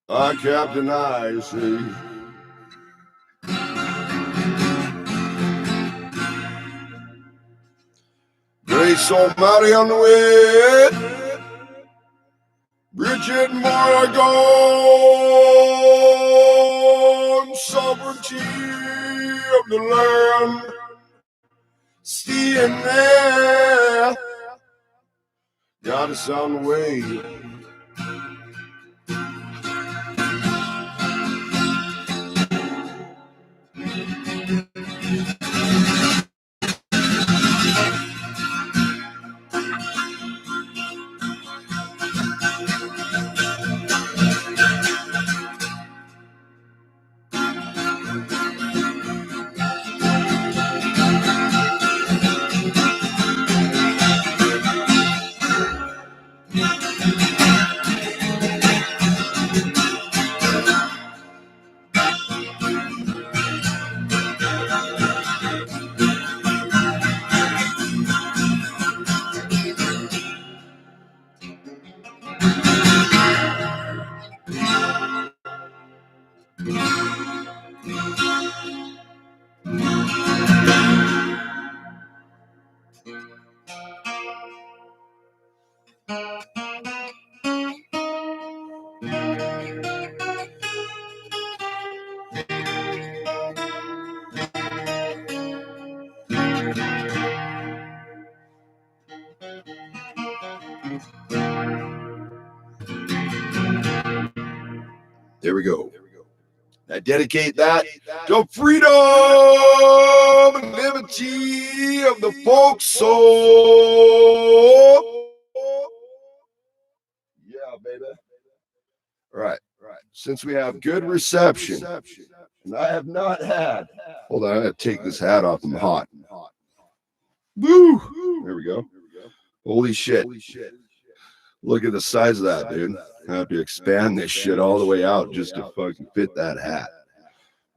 Our Captain I say. Grace Almighty on the way, Bridget Morgan, sovereignty of the land, staying there, got us on the way. There we go. I dedicate that to freedom and liberty of the folk soul. Yeah, baby. All right. Since we have good reception, and I have not had. Hold on, I gotta take this hat off. I'm hot. Woo! There we go. Holy shit. Look at the size of that, dude. I have to expand this shit all the way out just to fucking fit that hat.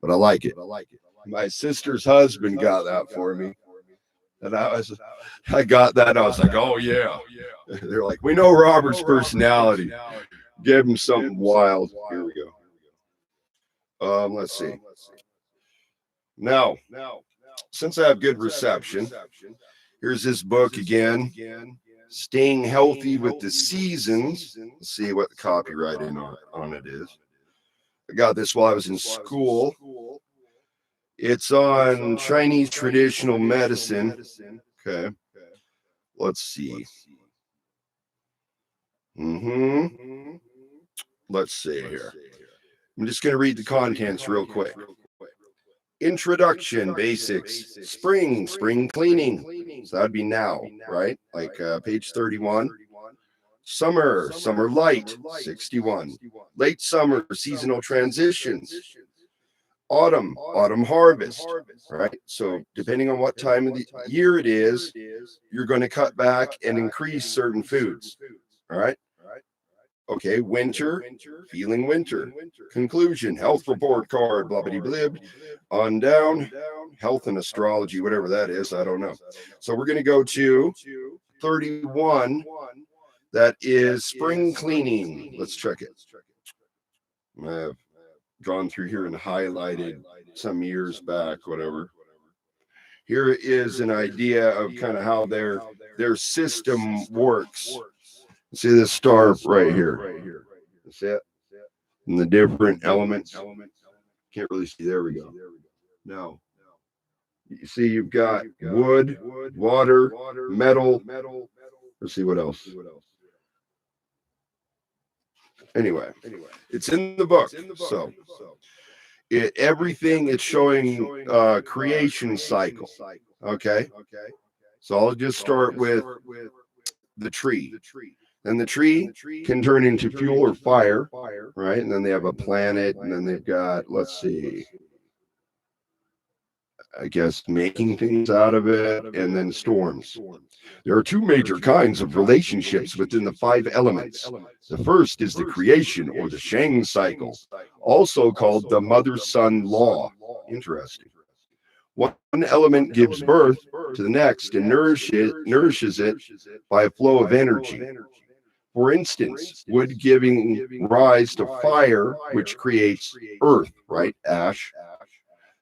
But I like it. My sister's husband got that for me. And I got that and I was like, oh yeah. They're like, we know Robert's personality. Give him something wild. Here we go. Let's see. Now, since I have good reception, here's this book again. Staying Healthy with the Seasons. Let's see what the copyright on it is. I got this while I was in school. It's on Chinese traditional medicine. Okay. Let's see. Let's see here. I'm just going to read the contents real quick. Introduction, basics, spring cleaning. So that'd be now, right? Like page 31. Summer light, 61. Late summer, seasonal transitions. Autumn harvest, right? So depending on what time of the year it is, you're going to cut back and increase certain foods, all right? Okay, winter, feeling winter. Conclusion, health report card, blah, blah, blah, on down, health and astrology, whatever that is, I don't know. So we're going to go to 31. That is spring cleaning. Let's check it. I've gone through here and highlighted some years back, whatever. Here is an idea of kind of how their system works. See this star right here. That's it. And the different elements. Can't really see. There we go. Now, you see you've got wood, water, metal. Let's see what else. Anyway, it's in the book. So everything it's showing creation cycle. Okay. So I'll just start with the tree. And the tree can turn into fuel or fire, right? And then they have a planet, and then they've got, let's see, I guess making things out of it, and then storms. There are two major kinds of relationships within the 5 elements. The first is the creation or the Shang cycle, also called the mother-son law. Interesting. One element gives birth to the next and nourishes it by a flow of energy. For instance, wood giving rise to fire, which creates earth, right? Ash.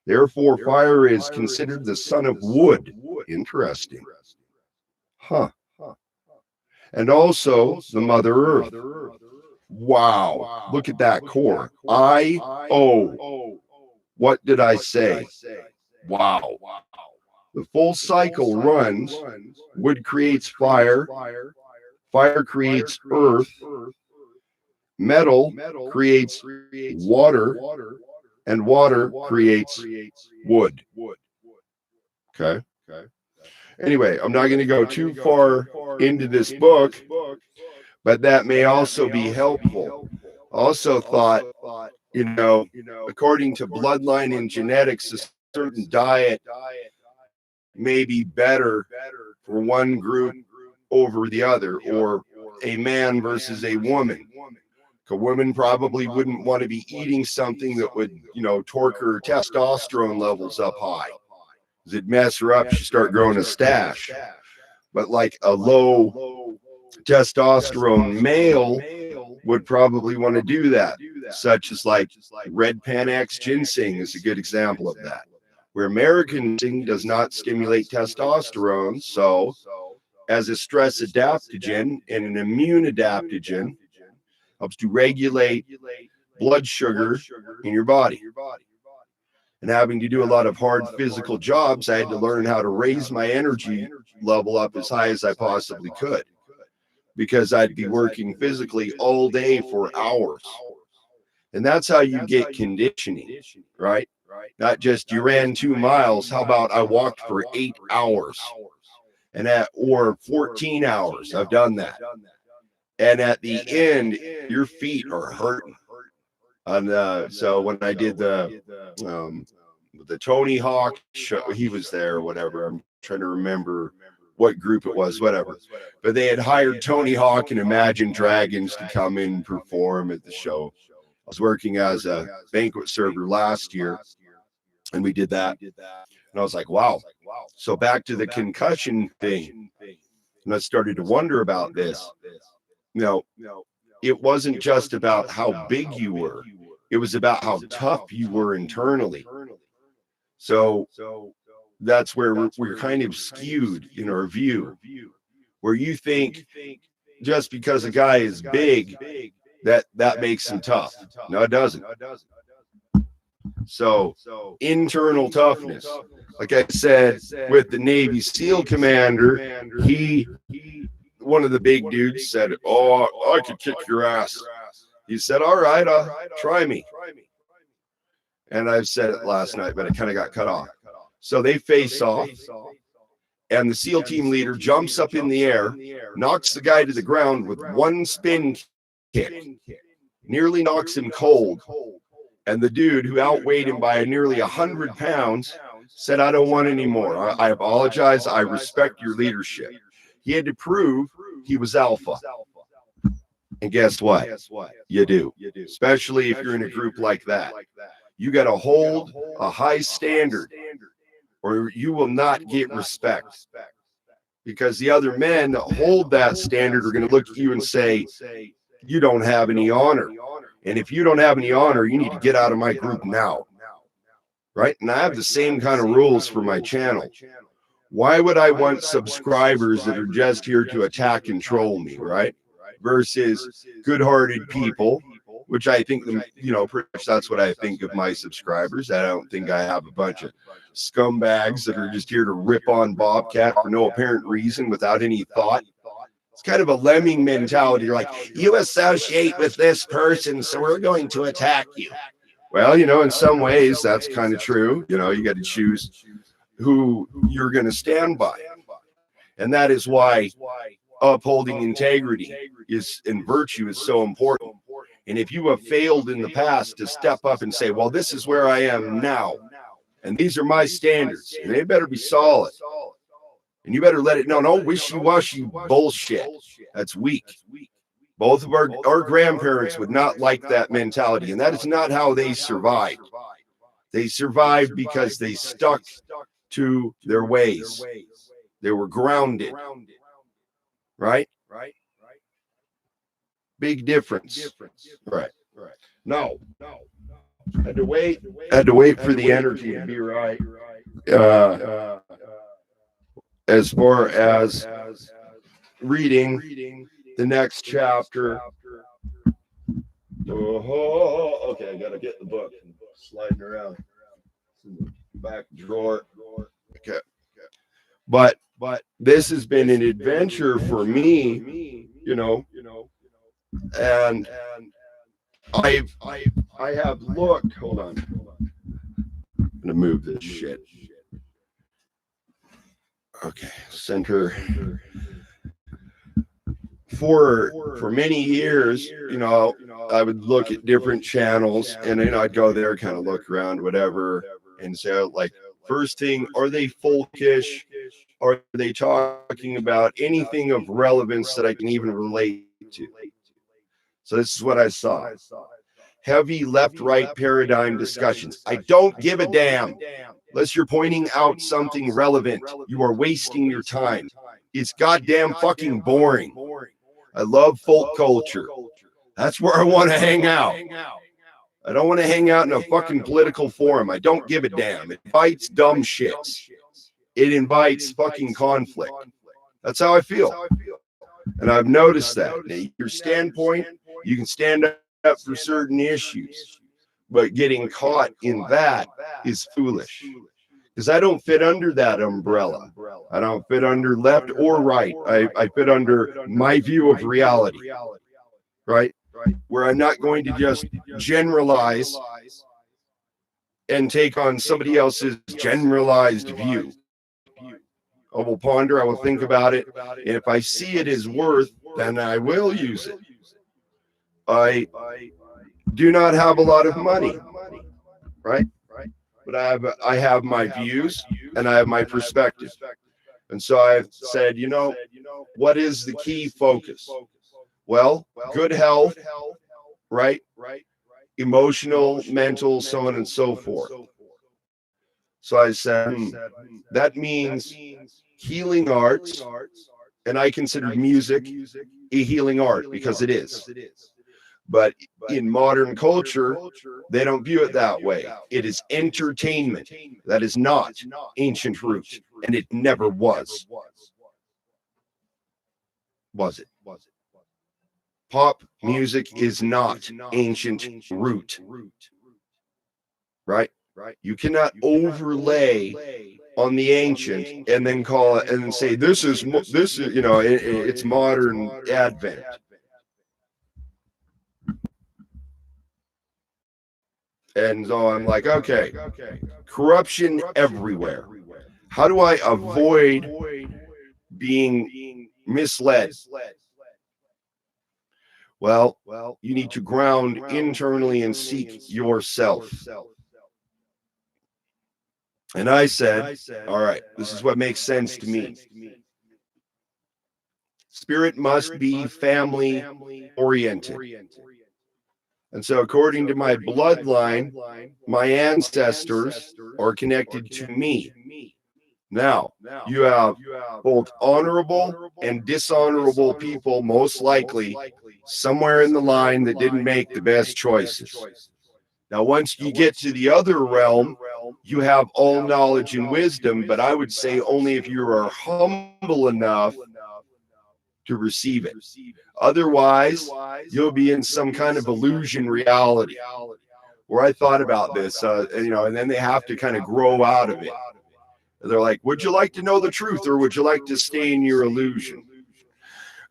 Therefore, fire is considered the son of wood. Interesting. Huh. And also the Mother Earth. Wow. Look at that core. I-O. What did I say? Wow. The full cycle runs. Wood creates fire. Fire creates earth. Metal creates water. And water creates wood. Okay. Anyway, I'm not going to go too far into this book, but that may also be helpful. Also thought, according to bloodline and genetics, a certain diet may be better for one group over the other, or a man versus a woman. A woman probably wouldn't want to be eating something that would, torque her testosterone levels up high. It'd mess her up. She'd start growing a stash. But like a low testosterone male would probably want to do that. such as like red Panax ginseng is a good example of that, where American ginseng does not stimulate testosterone. So as a stress adaptogen and an immune adaptogen, helps to regulate blood sugar in your body. And having to do a lot of hard physical jobs, I had to learn how to raise my energy level up as high as I possibly could, because I'd be working physically all day for hours. And that's how you get conditioning, right? Not just you ran 2 miles. How about I walked for 8 hours or 14 hours? I've done that. And at the end, your feet are hurting. And so when I did the Tony Hawk show, he was there or whatever. I'm trying to remember what group it was, whatever. But they had hired Tony Hawk and Imagine Dragons to come in and perform at the show. I was working as a banquet server last year, and we did that. And I was like, wow. So back to the concussion thing. And I started to wonder about this. It wasn't just about how big you were. It was about how tough you were internally. So that's where we're kind of skewed in our view, where you think just because a guy is big, that makes him tough. No, it doesn't. So internal toughness, like I said, with the Navy SEAL commander, one of the big dudes said, "Oh, I could kick your ass." He said, "All right, try me." And I've said it last night, but it kind of got cut off. So they face off, and the SEAL team leader jumps up in the air, knocks the guy to the ground with one spin kick, nearly knocks him cold. And the dude, who outweighed him by nearly 100 pounds, said, "I don't want any more. I apologize. I respect your leadership." He had to prove he was alpha. And guess what? You do. Especially if you're in a group like that. You got to hold a high standard, or you will not get respect. Because the other men that hold that standard are going to look at you and say, "You don't have any honor. And if you don't have any honor, you need to get out of my group now." Right? And I have the same kind of rules for my channel. Why would I want subscribers that are just here to attack and troll me, right? Versus good-hearted people, which I think, pretty much that's what I think of my subscribers. I don't think I have a bunch of scumbags that are just here to rip on BobCat for no apparent reason without any thought. It's kind of a lemming mentality. You're like, you associate with this person, so we're going to attack you. Well, in some ways, that's kind of true. You got to choose who you're going to stand by. And that is why upholding integrity and virtue is so important. And if you have failed in the past to step up and say, well, this is where I am now, and these are my standards, and they better be solid. And you better let it know. No wishy-washy bullshit. That's weak. Both of our grandparents would not like that mentality. And that is not how they survived. They survived because they stuck to their ways. They were grounded. Right? Big difference. Right. No. Had to wait for the energy to be right. As far as reading the next chapter. Okay, I gotta get the book. Sliding around in the back drawer. Okay. But this has been an adventure for me, and I have looked. Hold on. I'm gonna move this shit. Okay, center. For many years, I would look at different channels, and I'd go there, kind of look around, whatever, and say, like, first thing, are they folkish? Are they talking about anything of relevance that I can even relate to? So this is what I saw. Heavy left-right paradigm discussions. I don't give a damn. Unless you're pointing out something relevant, you are wasting your time. It's goddamn fucking boring. I love folk culture. That's where I want to hang out. I don't want to hang out in a fucking political forum. I don't give a damn. It invites dumb shits. It invites fucking conflict. That's how I feel. And I've noticed that. Now, your standpoint, you can stand up for certain issues, but getting caught in that is foolish. Because I don't fit under that umbrella. I don't fit under left or right. I fit under my view of reality, right? Where I'm not going to just generalize and take on somebody else's generalized view. I will ponder, I will think about it, and if I see it is worth, then I will use it. I do not have a lot of money, right? But I have my views and I have my perspective. And so I've said, what is the key focus? Well, good health, right? Emotional, mental, so on and so forth. So I said, that means healing arts, and I consider music a healing art because it is. But in modern culture, they don't view it that way. It is entertainment. That is not ancient root, and it never was. Was it? Pop music is not ancient root, right? You cannot overlay on the ancient and then call it and then say this is it's modern advent. And so I'm like, okay, corruption everywhere. How do I avoid being misled? Well, you need to ground internally and seek yourself. And I said, all right, this is what makes sense to me. Spirit must be family oriented. And so, according to my bloodline, my ancestors are connected to me. Now, you have both honorable and dishonorable people, most likely, somewhere in the line that didn't make the best choices. Now, once you get to the other realm, you have all knowledge and wisdom, but I would say only if you are humble enough to receive it. Otherwise, you'll be in some kind of illusion reality. Where I thought about this, and then they have to kind of grow out of it. They're like, would you like to know the truth or would you like to stay in your illusion?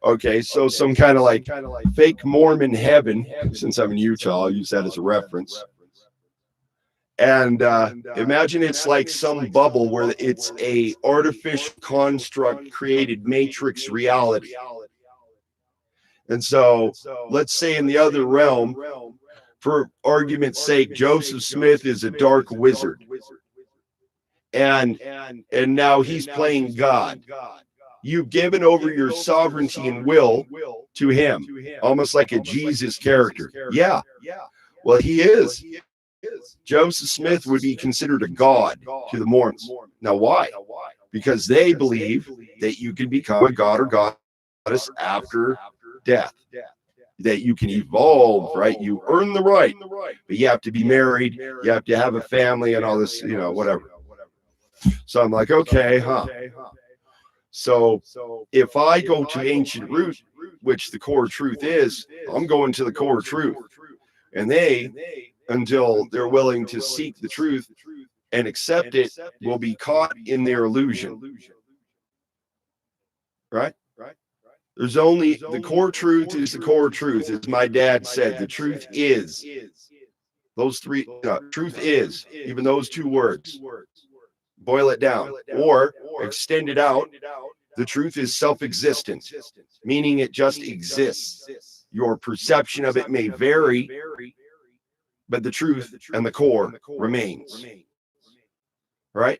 Okay, so some kind of like fake Mormon heaven, since I'm in Utah, I'll use that as a reference. And imagine it's like some bubble where it's a artificial construct created matrix reality. And so let's say in the other realm, for argument's sake, Joseph Smith is a dark wizard. And now he's playing God. You've given over your sovereignty and will to him, almost like a Jesus character. Yeah. Well, he is. Joseph Smith would be considered a god to the Mormons. Now, why? Because they believe that you can become a god or goddess after death, that you can evolve, right? You earn the right, but you have to be married, you have to have a family and all this, whatever. So I'm like, okay, So if I go to ancient root, which the core truth is, I'm going to the core truth. And they, until they're willing to seek the truth and accept it, will be caught in their illusion. Right? There's only the core truth is the core truth. As my dad said, the truth is. Those three, truth is, even those two words. Boil it down or extend it out. The truth is self-existent, meaning it just exists. Your perception of it may vary, but the truth and the core remains. Right?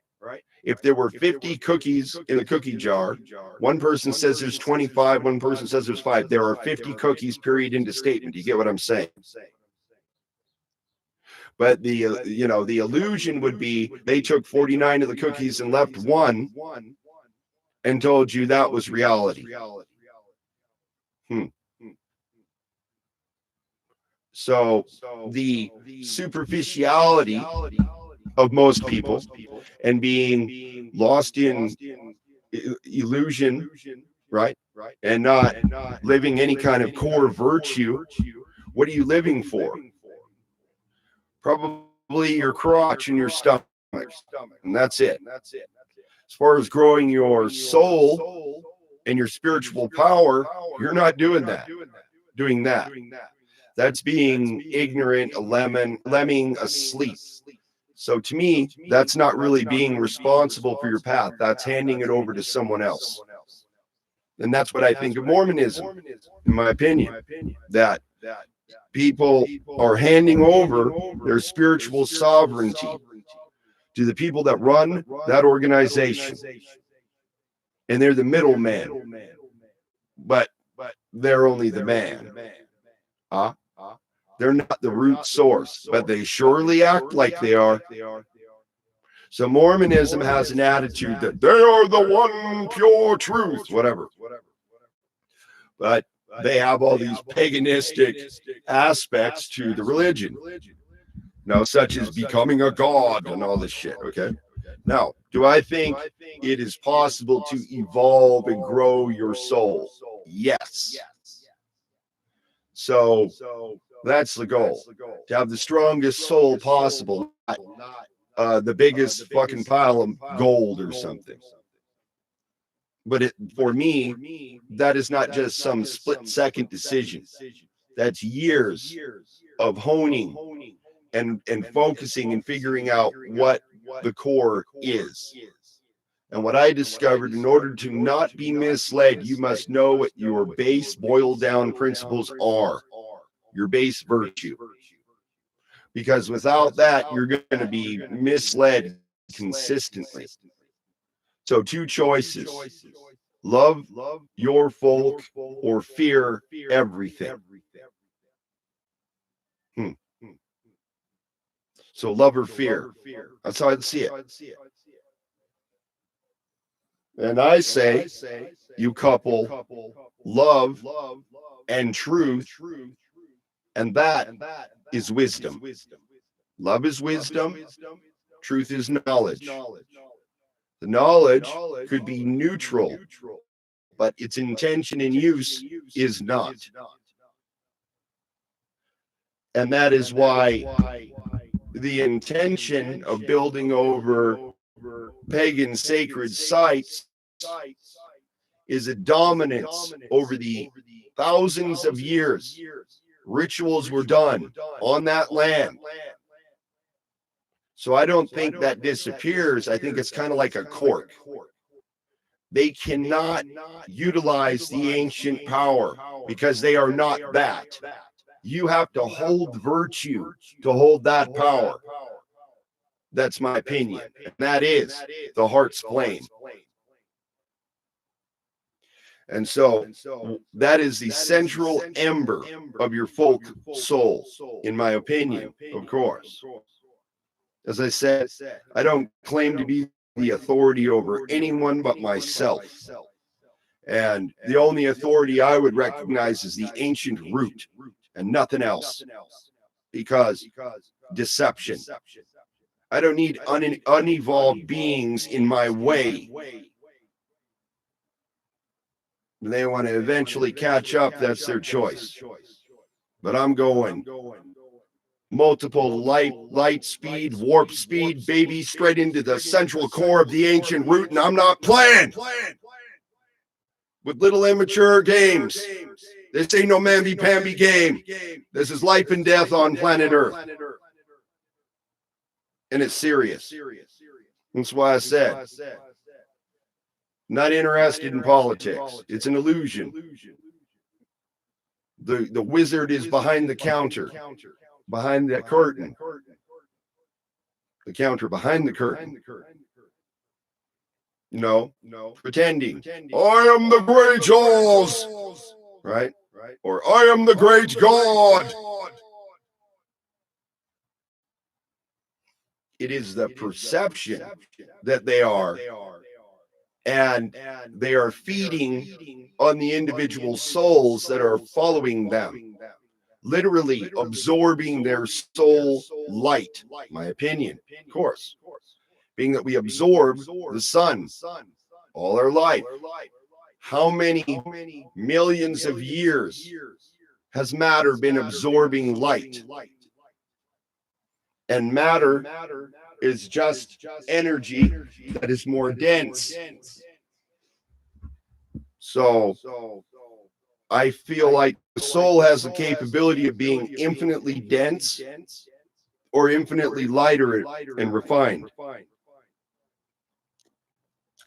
If there were 50 cookies in the cookie jar, one person says there's 25, one person says there's 5. There are 50 cookies, period, into statement. Do you get what I'm saying? But the illusion would be they took 49 of the cookies and left one and told you that was reality. So the superficiality of most people and being lost in illusion, right? And not living any kind of core virtue. What are you living for? Probably your crotch and your stomach, and that's it. As far as growing your soul and your spiritual power, you're not doing that. Doing that. That's being ignorant, a lemming asleep. So to me, that's not really being responsible for your path. That's handing it over to someone else. And that's what I think of Mormonism, in my opinion, that people are handing over their spiritual sovereignty to the people that run that organization. And they're the middleman, but they're only the man. They're not the root source, but they surely act like they are. So Mormonism has an attitude that they are the one pure truth, whatever. But they have all these paganistic aspects to the religion. Now, such as becoming a god and all this shit, okay? Now, do I think it is possible to evolve and grow your soul? Yes. So that's the goal, to have the strongest soul possible, not the biggest fucking pile of gold or something. But for me, that is not just some split-second decision. That's years of honing and focusing and figuring out what the core is. And what I discovered, in order to not be misled, you must know what your base boiled down principles are, your base virtue. Because without that, you're going to be misled consistently. So two choices: love your folk or fear everything. So love or fear. That's how I'd see it. And I say you couple love and truth, and that is wisdom. Love is wisdom. Truth is knowledge. The knowledge could be neutral, but its intention and use is not. And that is why the intention of building over pagan sacred sites is a dominance over the thousands of years. Rituals were done on that land. So I don't think that disappears. I think it's kind of like a cork. They cannot utilize the ancient power because they are not that. You have to hold virtue to hold that power. That's my opinion. And that is the heart's flame. And so that is the central ember of your folk soul, in my opinion, of course. As I said, I don't claim to be the authority over anyone but myself. And the only authority I would recognize is the ancient root and nothing else. Because deception. I don't need unevolved beings in my way. They want to eventually catch up, that's their choice. But I'm going multiple light speed, warp speed, baby, straight into the central core of the ancient root, and I'm not playing with little immature games. This ain't no mamby-pamby game. This is life and death on planet Earth. And it's serious. That's why I said, not interested in politics. It's an illusion. The wizard is behind the counter, behind that curtain. The counter behind the curtain. No, pretending. I am the great Jaws, right? Or I am the great God. It is the perception that they are. And they are feeding on the individual souls that are following them. literally absorbing their soul light. My opinion, of course, being that we absorb the sun all our life. How many millions of years has matter been absorbing light? And matter is just energy that is more dense. So I feel like the soul has the capability of being infinitely dense or infinitely lighter and refined.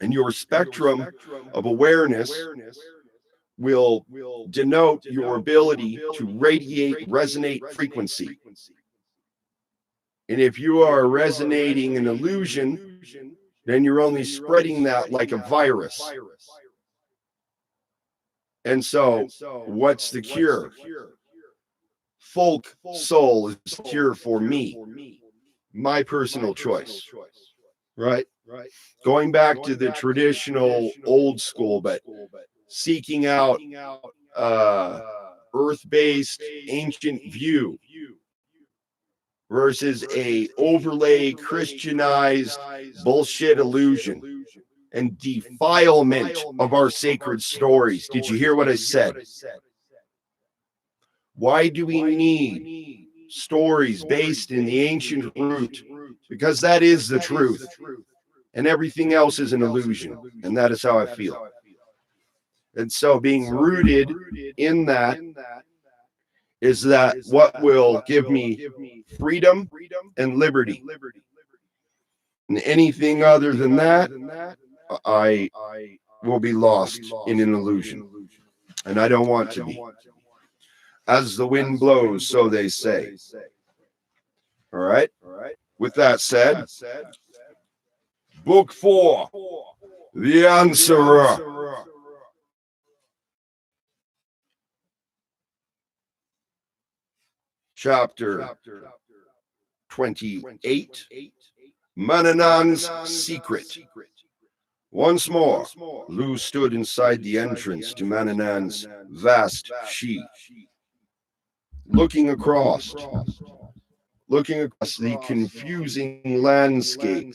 And your spectrum of awareness will denote your ability to radiate, resonate frequency. And if you are resonating an illusion, then you're only spreading that like a virus. And so, what's the cure? Folk soul is the cure for me. My personal choice. Right? Going back to the traditional old school, but seeking out earth-based ancient view versus a overlay Christianized bullshit illusion and defilement of our sacred stories. Did you hear what I said? Why do we need stories based in the ancient root? Because that is the truth, and everything else is an illusion, and that is how I feel. And so being rooted in that is that what will give me freedom and liberty. And anything other than that, I will be lost in an illusion. And I don't want to be. As the wind blows, so they say. All right? With that said, Book 4, The Answerer. Chapter 28, Manannans' Secret. Once more, Lou stood inside the entrance to Manannans' vast sheath, looking across the confusing landscape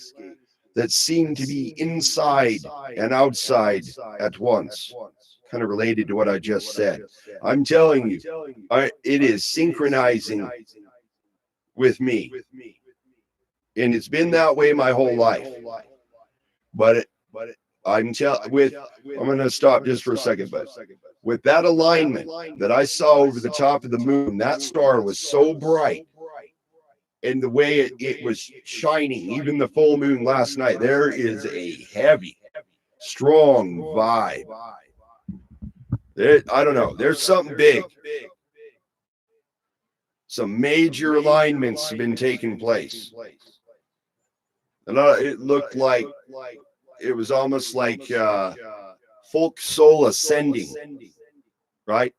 that seemed to be inside and outside at once. Kind of related to what I just said. I'm telling you, it is synchronizing with me. And it's been that way my whole life. But I'm going to stop just for a second, but with that alignment that I saw over the top of the moon, that star was so bright. And the way it was shining, even the full moon last night, there is a heavy, strong vibe. I don't know. There's something big. Some major alignments have been taking place. And it looked like it was almost like folk soul ascending, right?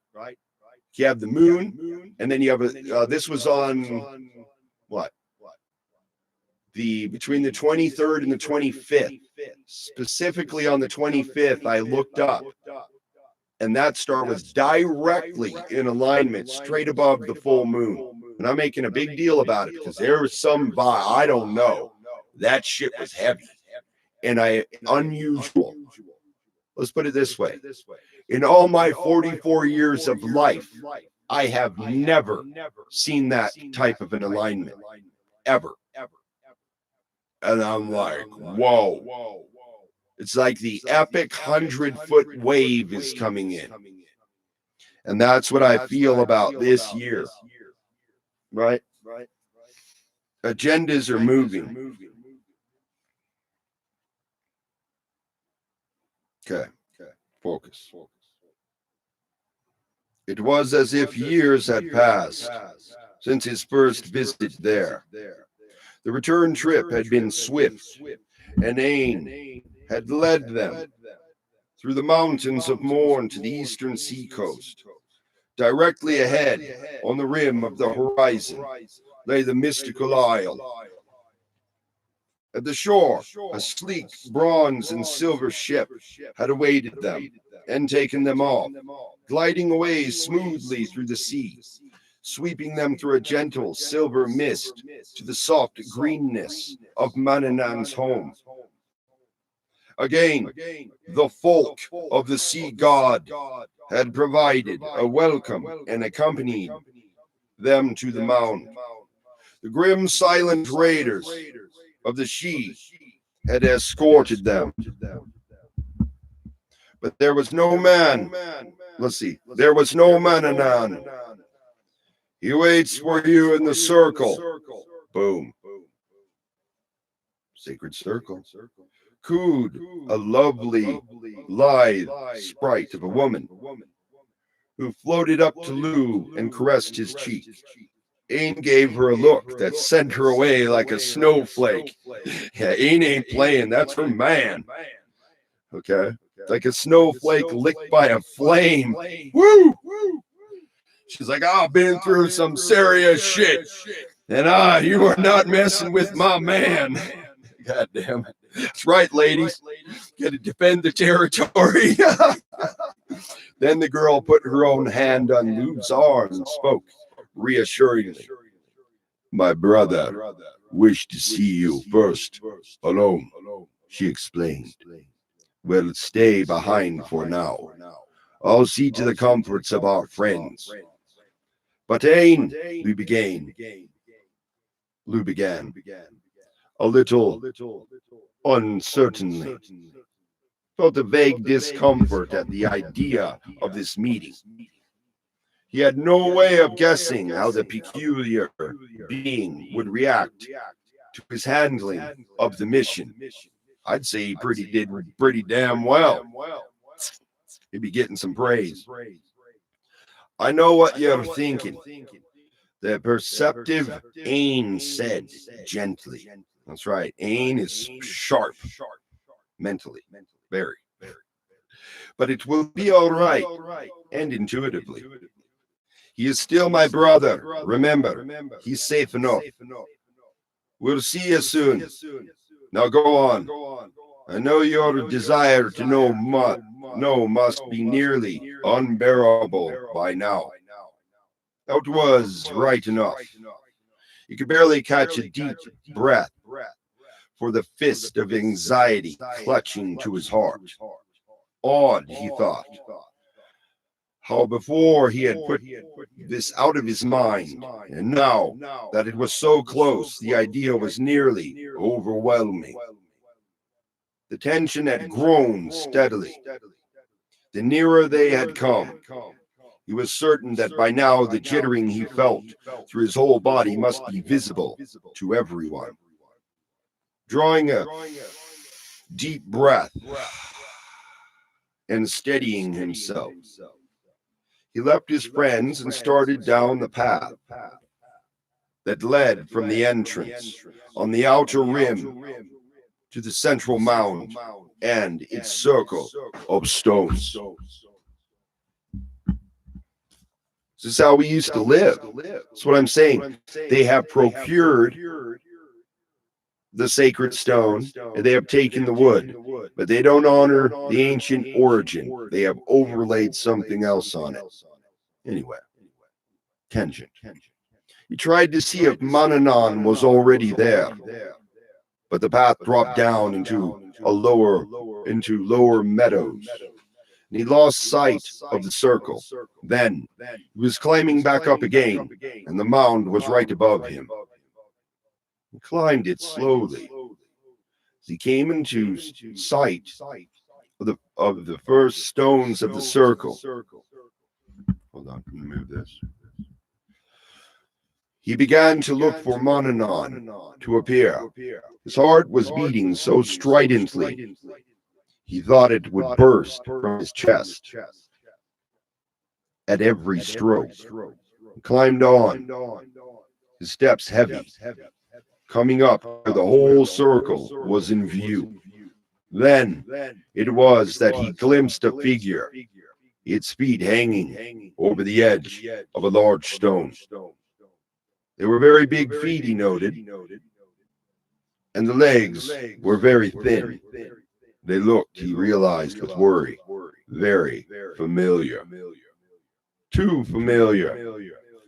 You have the moon, and then you have this was on what? Between the 23rd and the 25th. Specifically on the 25th, I looked up, and that star was directly in alignment, straight above the full moon. And I'm making a big deal about it because there was some vibe. I don't know. That shit was heavy and unusual. Let's put it this way. In all my 44 years of life, I have never seen that type of an alignment, ever. And I'm like, whoa. It's like the epic 100-foot wave is coming in. And that's what I feel about this year. Right? Agendas are moving. Okay. Focus. It was as if years had passed since his first visit there. The return trip had been swift, and Ain had led them through the mountains of Morn to the eastern seacoast. Directly ahead, on the rim of the horizon, lay the mystical isle. At the shore, a sleek bronze and silver ship had awaited them and taken them off, gliding away smoothly through the sea, sweeping them through a gentle silver mist to the soft greenness of Manannans' home. Again, the folk of the sea god had provided a welcome and accompanied them to the mound. The grim, silent raiders of the Sidhe had escorted them. But there was no man. There was no Manannan. He waits for you in the circle. Boom. Sacred circle. Cooed a lovely, lithe sprite of a woman who floated up to Lou and caressed his cheek. Ain gave her a look that sent her away like a snowflake. Yeah, Ain ain't playing. That's her man. Okay? Like a snowflake licked by a flame. Woo! She's like, I've been through some serious shit. And you are not messing with my man. God damn it. That's right, ladies. Gotta defend the territory. Then the girl put her own hand on Lou's arm and spoke reassuringly. My brother wished to see you first, alone, she explained. Well, stay behind for now. I'll see to the comforts of our friends. But Ain, Lou began, a little uncertainly, felt a vague discomfort at the idea of this meeting. He had no way of guessing how the peculiar being would react to his handling of the mission. I'd say he did pretty damn well. He'd be getting some praise. I know what you're thinking. The perceptive Ain said gently. That's right. Ain is sharp mentally. Very. But it will be all right, and intuitively. He is still my brother. Remember, he's safe enough. We'll see you soon. Now go on. I know your desire to know must be nearly unbearable by now. That was right enough. He could barely catch a deep breath for the fist of anxiety clutching to his heart. Odd, he thought, how before he had put this out of his mind, and now that it was so close, the idea was nearly overwhelming. The tension had grown steadily. The nearer they had come, he was certain that by now the jittering he felt through his whole body must be visible to everyone. Drawing a deep breath and steadying himself, he left his friends and started down the path that led from the entrance on the outer rim to the central mound and its circle of stones. This is how we used to live. That's what I'm saying. They have procured the sacred stone, and they have taken the wood, but they don't honor the ancient origin. They have overlaid something else on it. Anyway, tension. He tried to see if Manannan was already there, but the path dropped down into lower meadows. And he lost sight of the circle. Then he was climbing back up again, and the mound was right above him. He climbed it slowly. As he came into sight of the first stones of the circle. Hold on, let me move this. He began to look for Manannan to appear. His heart was beating so stridently, he thought it would burst from his chest at every stroke. He climbed on, his steps heavy, coming up where the whole circle was in view. Then it was that he glimpsed a figure, its feet hanging over the edge of a large stone. They were very big feet, he noted, and the legs were very thin. They looked, he realized with worry, very familiar. Too familiar.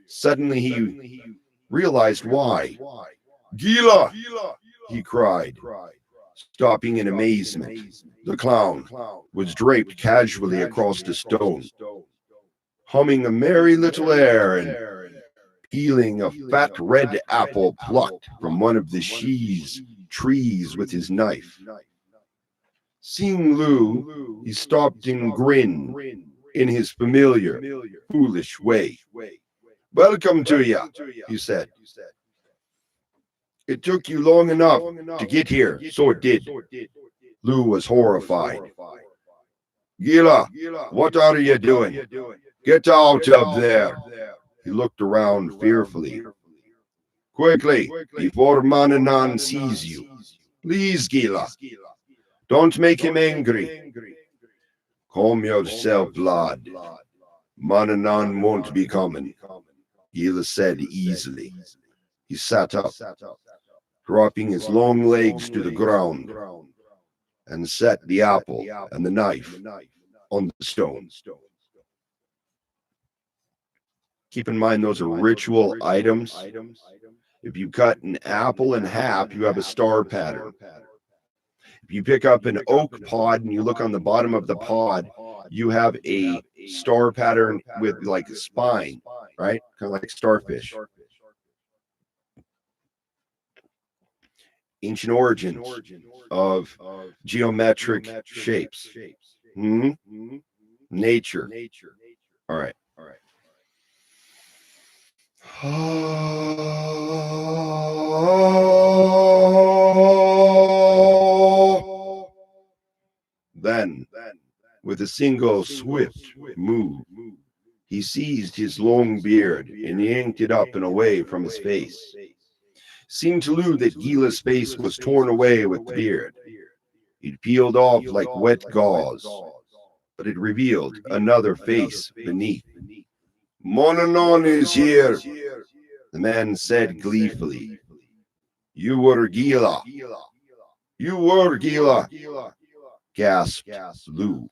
Suddenly he realized why. Gila! He cried, stopping in amazement. The clown was draped casually across the stone, humming a merry little air and peeling a fat red apple plucked from one of the she's trees with his knife. Seeing Lou, he stopped and grinned in his familiar, foolish way. Welcome to ya, he said. It took you long enough to get here, so it did. Lou was horrified. Gila, what are you doing? Get out of there. He looked around fearfully. Quickly, before Manannan sees you. Please, Gila. Don't make him angry. Calm yourself, lad. Manannan won't be coming, Gila said easily. He sat up, dropping his long legs to the ground, and set the apple and the knife on the stone. Keep in mind those are ritual items. If you cut an apple in half, you have a star pattern. If you pick up an oak pod and you look on the bottom of the pod, you have a star pattern with like a spine, right? Kind of like starfish. Ancient origins of geometric shapes. Nature. All right. Then, with a single swift move, he seized his long beard and yanked it up and away from his face. Seemed to Lou that Gila's face was torn away with the beard. It peeled off like wet gauze, but it revealed another face beneath. Manannan is here, the man said gleefully. You were Gila. You were Gila, gasped Lou,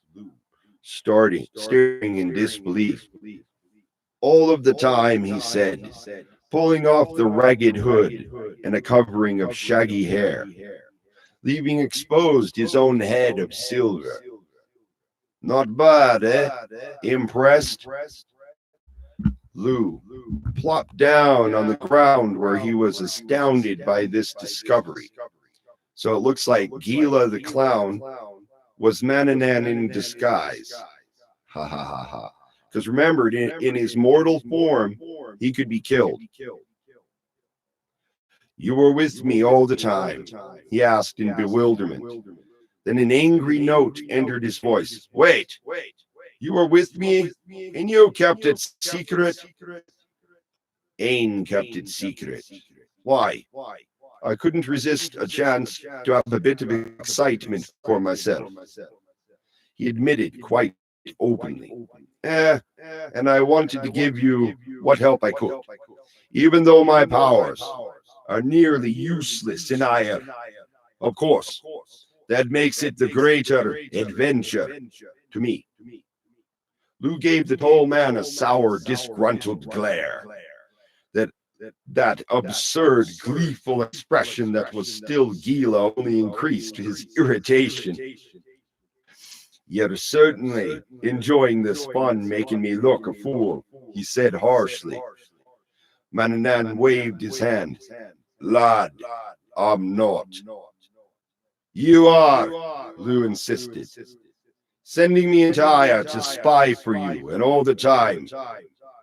staring in disbelief. All of the time, he said, pulling off the ragged hood and a covering of shaggy hair, leaving exposed his own head of silver. Not bad, eh? Impressed? Lou plopped down on the ground where he was astounded by this discovery. So it looks like Gila the clown was Manannan in disguise. Ha ha ha ha. Because remember, in his mortal form, he could be killed. You were with me all the time, he asked in bewilderment. Then an angry note entered his voice. Wait, you were with me and you kept it secret? Ain kept it secret. Why? I couldn't resist a chance to have a bit of excitement for myself. He admitted quite openly. And I wanted to give you what help I could, even though my powers are nearly useless in ire. Of course, that makes it the greater adventure to me. Lou gave the tall man a sour, disgruntled glare. That absurd, gleeful expression that was still Gila only increased his irritation. You're certainly enjoying this fun making me look a fool, he said harshly. Manannan waved his hand. Lad, I'm not. You are, Lou insisted, sending me into Aya to spy for you, and all the time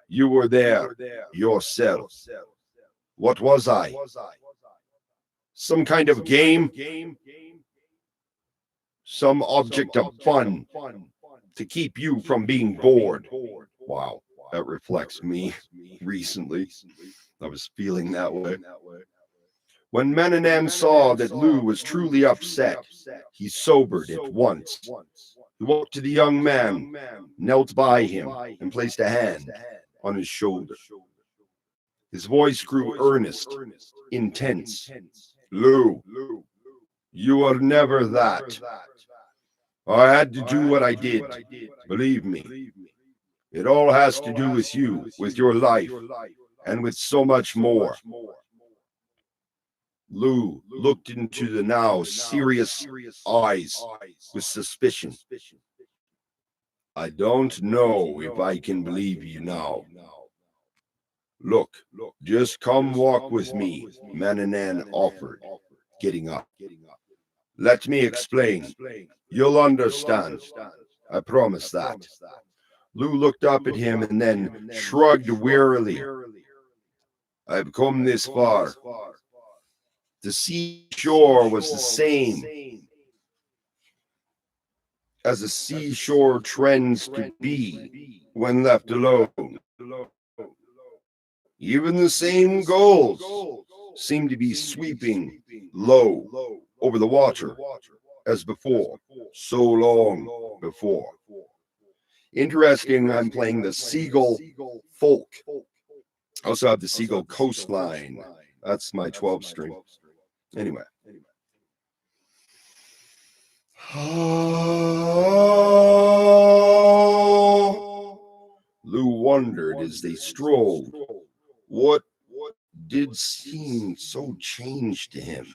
you were there yourself. What was I? Some kind of game? Some object of fun to keep you from being bored? Wow, that reflects me recently. I was feeling that way. When Manannan saw that Lou was truly upset, he sobered at once. He walked to the young man, knelt by him, and placed a hand on his shoulder. His voice grew earnest, intense. Lou, you are never that. I had to do what I did, believe me. It all has to do with you, with your life. and with so much more. Lou looked into the now serious eyes with suspicion. I don't know if I can believe you now. Look, just come walk with me, Manannan offered, getting up. Let me explain. You'll understand. I promise that. Lou looked up at him and then shrugged wearily. I've come this far. The seashore was the same as a seashore trends to be when left alone. Even the same gulls seem to be sweeping low over the water as before, so long before. Interesting, I'm playing the Seagull Folk. I also have the Seagull Coastline. That's my 12 string. Anyway. Lou wondered as they strolled what did seem so changed to him.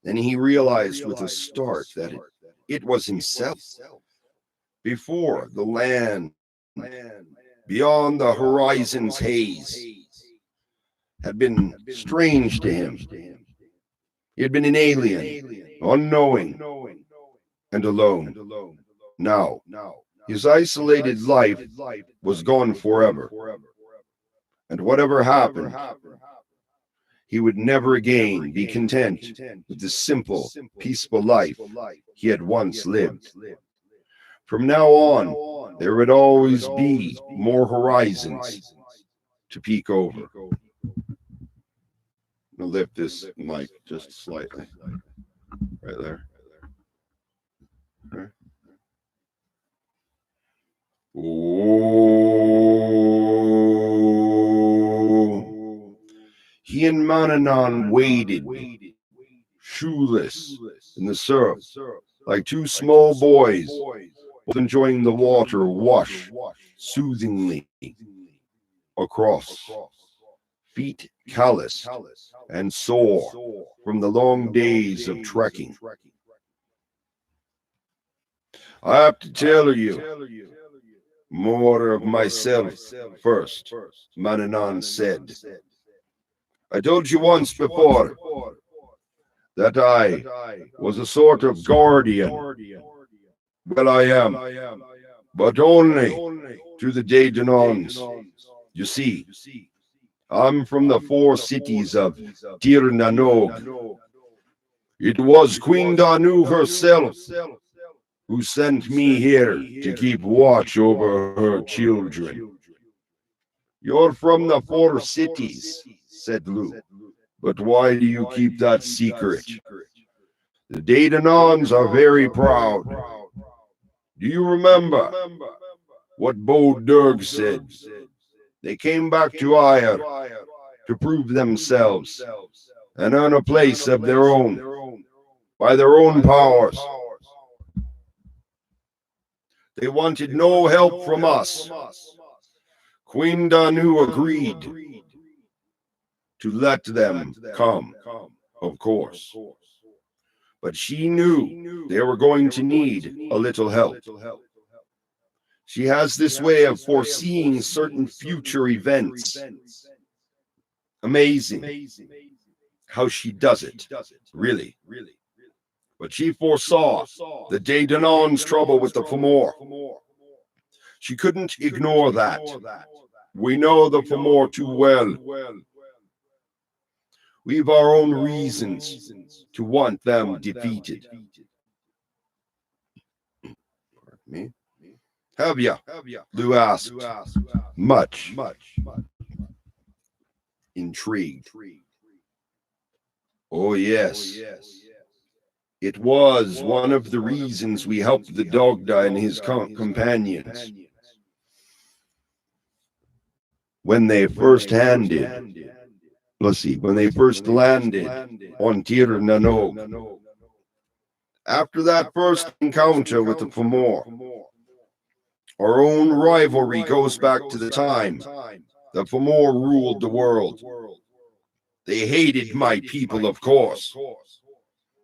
Then he realized with a start that it was himself. Before the land, beyond the horizon's haze, had been strange to him. He had been an alien, unknowing, and alone. Now, his isolated life was gone forever. And whatever happened, he would never again be content with the simple, peaceful life he had once lived. From now on, there would always be more horizons to peek over. I'm going to lift this mic just slightly. Right there. Right. Oh. He and Manannan waded, shoeless, in the surf, like two small boys, both enjoying the water wash soothingly across, feet calloused and sore from the long days of trekking. I have to tell you more of myself first, Manannans said. I told you once before that I was a sort of guardian. Well, I am, but only to the Manannans. You see, I'm from the 4 cities of Tir Nanog. It was Queen Danu herself who sent me here to keep watch over her children. You're from the 4 cities, said Lou. But why do you keep that secret? The Manannans are very proud. Do you remember what Bo Derg said? They came back to Aya to prove themselves and earn a place of their own by their own powers. They wanted no help from us. Queen Danu agreed to let them come, of course. But she knew they were going to need a little help. She has this way of foreseeing certain future events. Amazing how she does it, really. But she foresaw the Manannans' trouble with the Fomor. She couldn't ignore that. We know the Fomor too well. We've our own reasons to want them defeated. Me? Have ya? Lou asked, much intrigued. Oh, yes. It was one of the reasons we helped the Dogda and his companions. When they first landed on Tir Nanog. After that first encounter with the Fomor, our own rivalry goes back to the time The Fomor ruled the world. They hated my people, of course.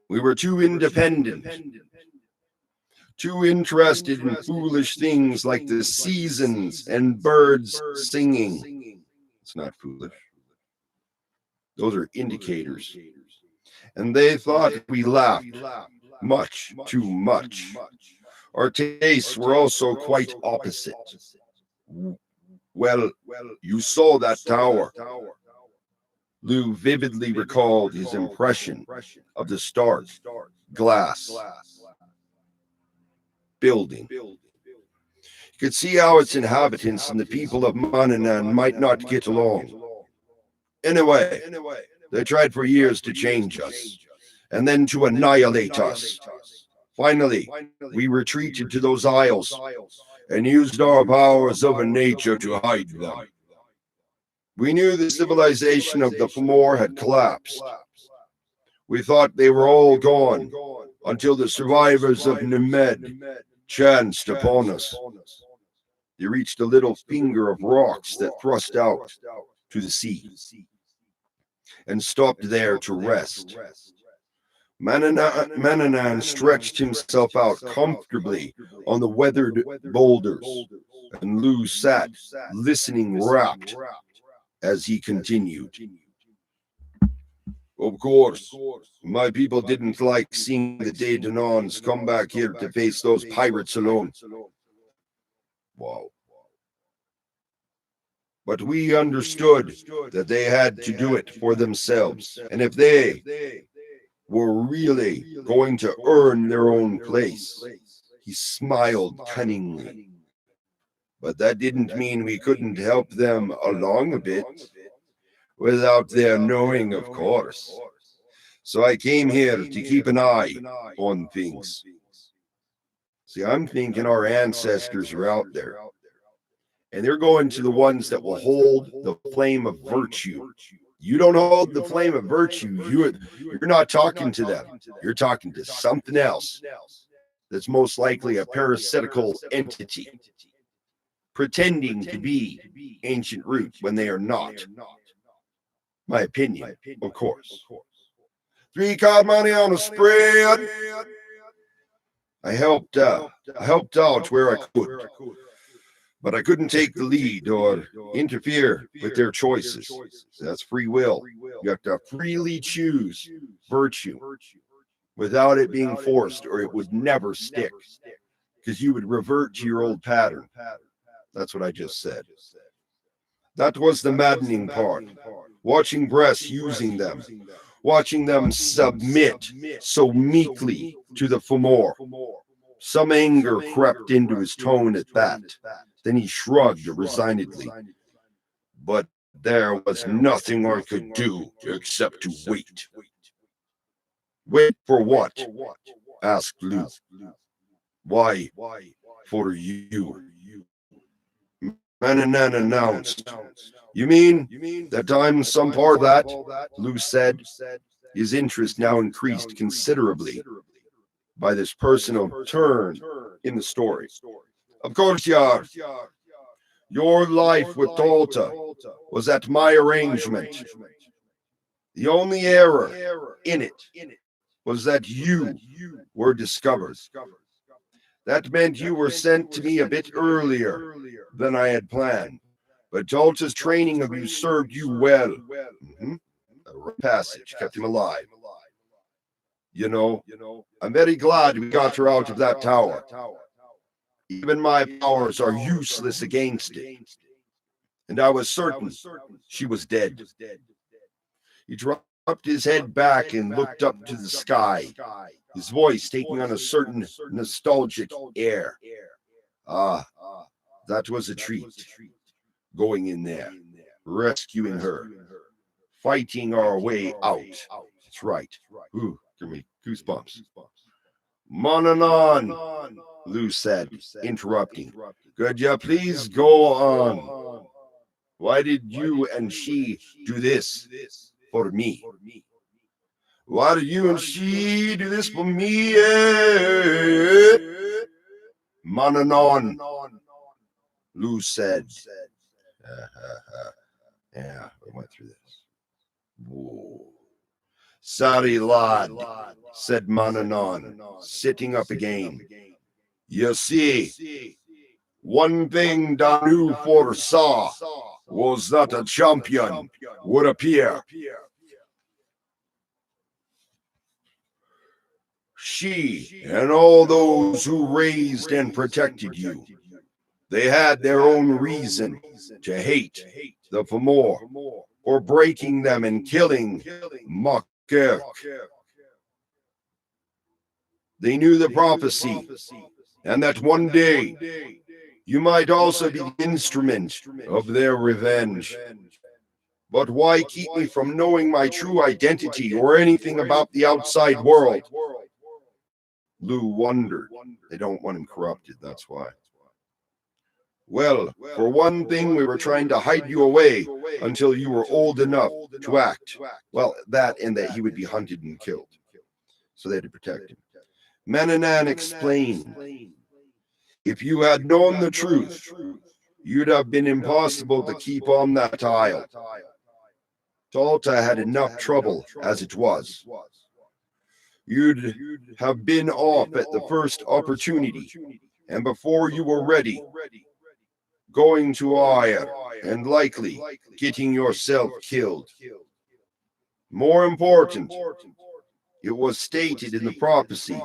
We were too independent, too interested in foolish things like the seasons and birds singing. It's not foolish. Those are indicators. And they thought we laughed much too much. Our tastes were also quite opposite. Well, you saw that tower. Lou vividly recalled his impression of the stark glass building. You could see how its inhabitants and the people of Manannan might not get along. Anyway, they tried for years to change us, and then to annihilate us. Finally, we retreated to those isles and used our powers over nature to hide them. We knew the civilization of the Fomor had collapsed. We thought they were all gone until the survivors of Nemed chanced upon us. They reached a little finger of rocks that thrust out to the sea and stopped there to rest. Manannan stretched himself out comfortably on the weathered boulders, and Lou sat, listening rapt as he continued. Of course, my people didn't like seeing the Danons come back here to face those pirates alone. Wow. But we understood that they had to do it for themselves, and if they were really going to earn their own place. He smiled cunningly. But that didn't mean we couldn't help them along a bit, without their knowing, of course. So I came here to keep an eye on things. See, I'm thinking our ancestors are out there, and they're going to the ones that will hold the flame of virtue. You don't hold the flame of virtue, you're not talking to them. You're talking to something else that's most likely a parasitical entity, pretending to be ancient root when they are not. My opinion, of course. 3-card money on a spread. I helped out where I could, but I couldn't take the lead or interfere with their choices. That's free will. You have to freely choose virtue without it being forced, or it would never stick, because you would revert to your old pattern. That's what I just said. That was the maddening part. Watching Bress using them, watching them submit so meekly to the Fomor. Some anger crept into his tone at that. Then he shrugged resignedly. But there was nothing I could do except to wait. Wait for what? Asked Lou. Why, for you. Manannan announced. You mean that I'm some part of that? Lou said. His interest now increased considerably by this personal turn in the story. Of course you are. Your life with Dolta was at my arrangement. The only error in it was that you were discovered. That meant you were sent to me a bit earlier than I had planned. But Dolta's training of you served you well. A passage kept him alive. You know, I'm very glad we got her out of that tower. Even my powers are useless against it. And I was certain she was dead. He dropped his head back and looked up to the sky, his voice taking on a certain nostalgic air. Ah, that was a treat. Going in there, rescuing her, fighting our way out. That's right. Ooh, give me goosebumps. Manannan, Lou said, interrupting. Could you please go on? Why did you and she do this for me? Why did you and she do this for me? Manannan, Lou said, Yeah, we went through this. Whoa. Sorry, lad, said Manannan, sitting up again. You see, one thing Danu foresaw was that a champion would appear. She and all those who raised and protected you, they had their own reason to hate the Fomor for breaking them and killing Makirk. They knew the prophecy, and that one day you might also be the instrument of their revenge. But why keep me from knowing my true identity or anything about the outside world? Lou wondered. They don't want him corrupted, that's why. Well, for one thing, we were trying to hide you away until you were old enough to act. Well, that and that he would be hunted and killed. So they had to protect him. Manannan explained, if you had known the truth, you'd have been impossible to keep on that isle. Talta had enough trouble as it was. You'd have been off at the first opportunity, and before you were ready, going to Aya and likely getting yourself killed. More important, it was stated in the prophecy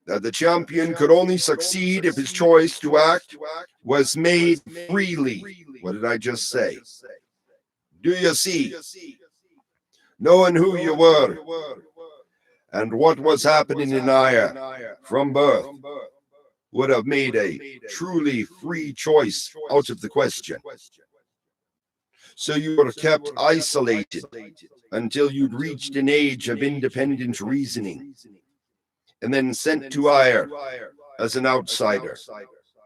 that the champion could only succeed if his choice to act was made freely. What did I just say? Do you see? Knowing who you were and what was happening in Aya from birth would have made a truly free choice out of the question. So you were kept isolated until you'd reached an age of independent reasoning, and then sent to Aya as an outsider,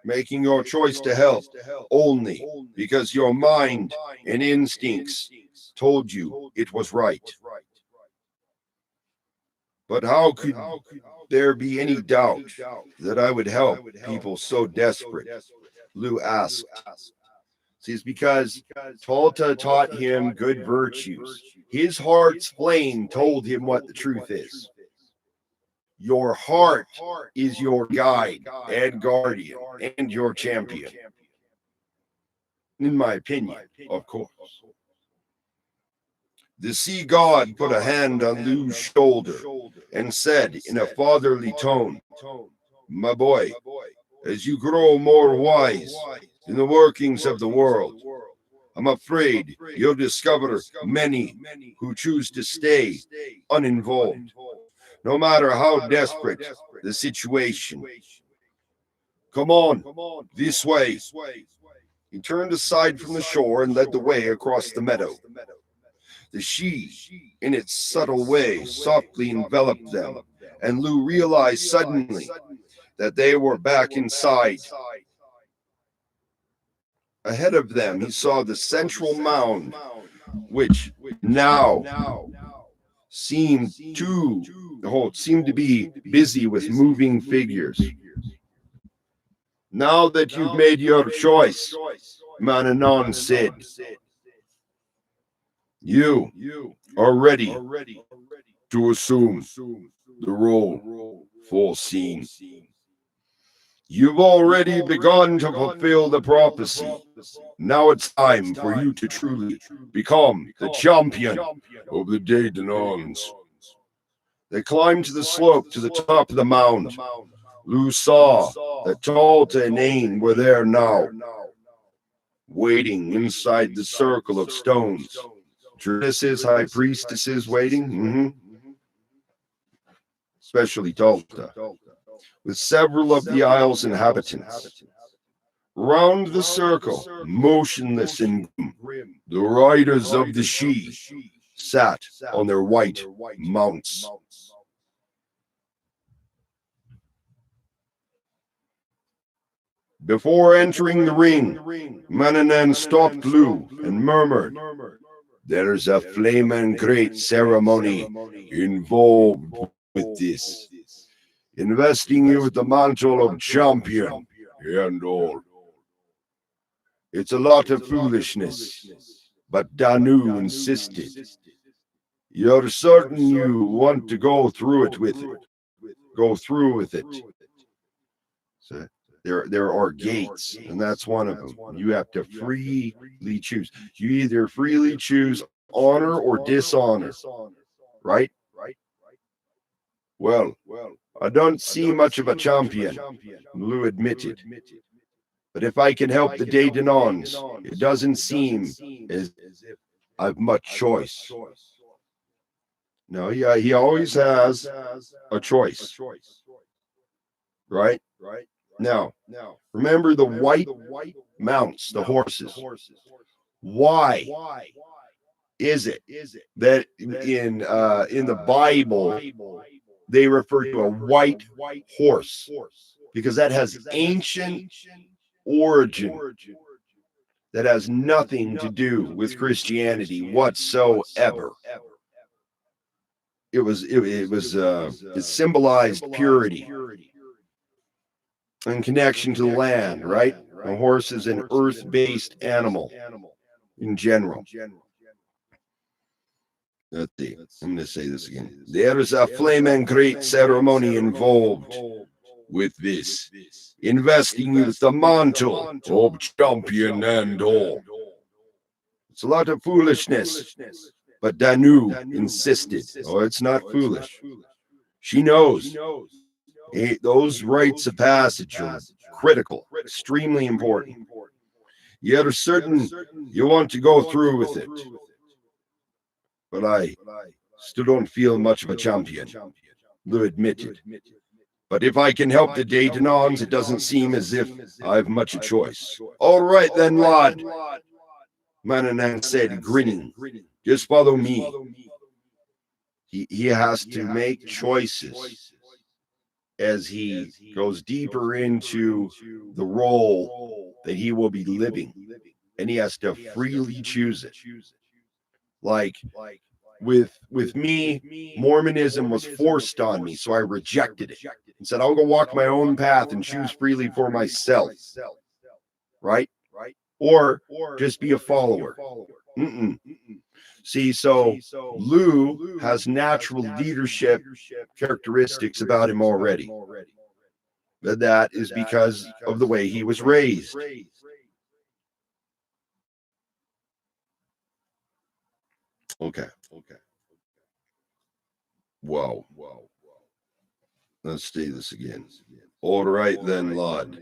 making your choice to help only because your mind and instincts told you it was right. But how could there be any doubt that I would help people so desperate? Lou asked. See, it's because Talta taught him good virtues. His heart's flame told him what the truth is. Your heart is your guide and guardian and your champion. In my opinion, of course. The sea god put a hand on Lou's shoulder and said in a fatherly tone, my boy, as you grow more wise in the workings of the world, I'm afraid you'll discover many who choose to stay uninvolved, no matter how desperate the situation. Come on, this way. He turned aside from the shore and led the way across the meadow. The she, in its subtle way, softly enveloped them, and Lou realized suddenly that they were back inside. Ahead of them, he saw the central mound, which now seemed to be busy with moving figures. Now that you've made your choice, Manannan said, you are ready to assume the role foreseen. You've already begun to fulfill the prophecy. Now it's time for you to truly become the champion of the Manannans. They climbed to the slope to the top of the mound. Lou saw that Talta and Ain were there now, waiting inside the circle of stones. Druidesses, high priestesses waiting, especially Talta, with several of the isle's inhabitants. Round the circle, motionless and grim, the riders of the she sat on their white mounts. Before entering the ring, Manannan stopped Lou and murmured, "There's a flaming great ceremony involved with this, investing you with the mantle of champion and all. It's a lot of foolishness, but Danu insisted. You're certain you want to go through with it. So there are gates, and that's one of them. You have to freely choose. You either freely choose honor or dishonor, right? Well, I don't see much of a champion, Lou admitted. But if I can help the Daytonons, it doesn't seem as if I've much choice. No, yeah, he always has a choice, right? Now, remember the white mounts, the horses. Why is it that in the Bible they refer to a white horse? Because that has ancient origin. That has nothing to do with Christianity whatsoever. It symbolized purity and connection to the land, right? A horse is an earth-based animal in general. Let's see. I'm going to say this again. There is a flaming great ceremony involved with this, investing you with the mantle of champion and all. It's a lot of foolishness, but Danu insisted. Oh, it's not foolish. She knows. Those rites of passage are critical, extremely important. You're certain you want to go through with it. But I still don't feel much of a champion, Lou admitted. But if I can help the Daytonons, it doesn't seem as if I've much a choice. All right then, lad, Manannans said, grinning. Just follow me. He has to make choices as he goes deeper into the role that he will be living. And he has to freely choose it. Like with me, Mormonism was forced on me, so I rejected it and said, I'll go walk my own path and choose freely for myself. Right? Or just be a follower. See, so Lou has natural leadership characteristics about him already. But that is because of the way he was raised. Okay. Wow. Let's say this again. All right then, lad,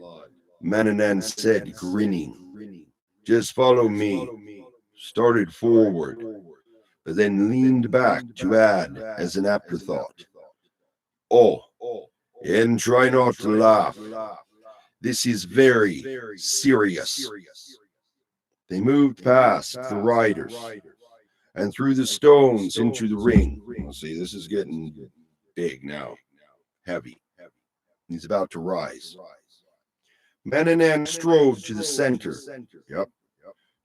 Manannans said, grinning. Just follow me. Started forward, but then leaned back to add as an afterthought. Oh, and try not to laugh. This is very serious. They moved past the riders and threw the stones into the ring. See, this is getting big now, heavy. He's about to rise. Manannans strode to the center. Yep.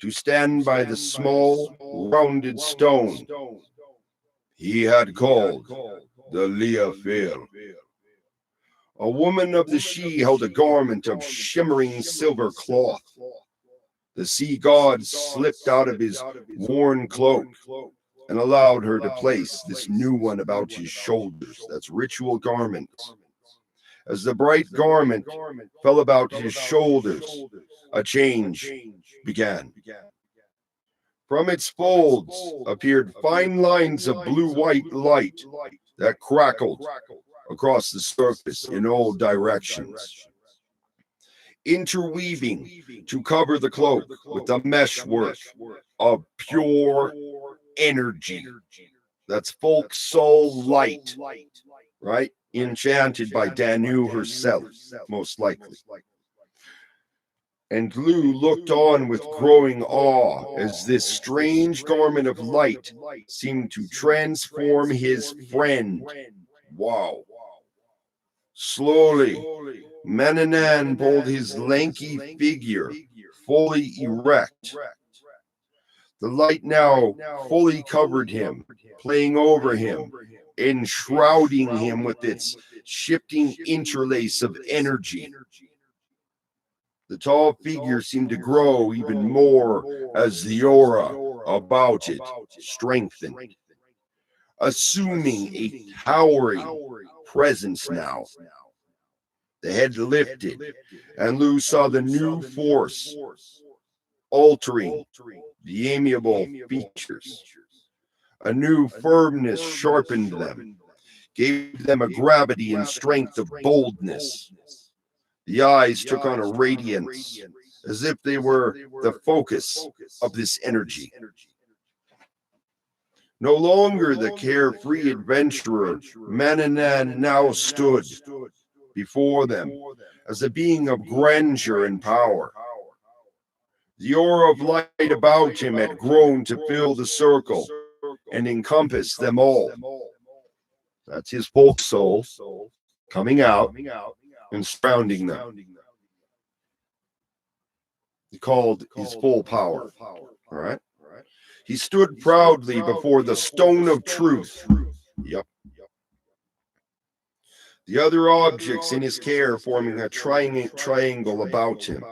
To stand by the small, rounded stone he had called the Leafil. A woman of the Sidhe held a garment of shimmering silver cloth. The sea god slipped out of his worn cloak and allowed her to place this new one about his shoulders. That's ritual garments. As the bright garment fell about his shoulders, a change began. From its folds appeared fine lines of blue-white light that crackled across the surface in all directions, interweaving to cover the cloak with the meshwork of pure energy. That's folk soul light, right? Enchanted by Danu herself, most likely. And Lou looked on with growing awe as this strange garment of light seemed to transform his friend. Wow. Slowly, Manannan pulled his lanky figure fully erect. The light now fully covered him, playing over him, enshrouding him with its shifting interlace of energy. The tall figure seemed to grow even more as the aura about it strengthened, assuming a towering presence now. The head lifted, and Lou saw the new force altering the amiable features. A new firmness sharpened them, gave them a gravity and strength of boldness. The eyes took on a radiance, as if they were the focus of this energy. No longer the carefree adventurer, Manannan now stood before them as a being of grandeur and power. The aura of light about him had grown to fill the circle and encompass them all. That's his folk soul coming out and surrounding them. He called his full power. All right. He stood proudly before the stone of truth. Yep. The other objects in his care forming a triangle about him.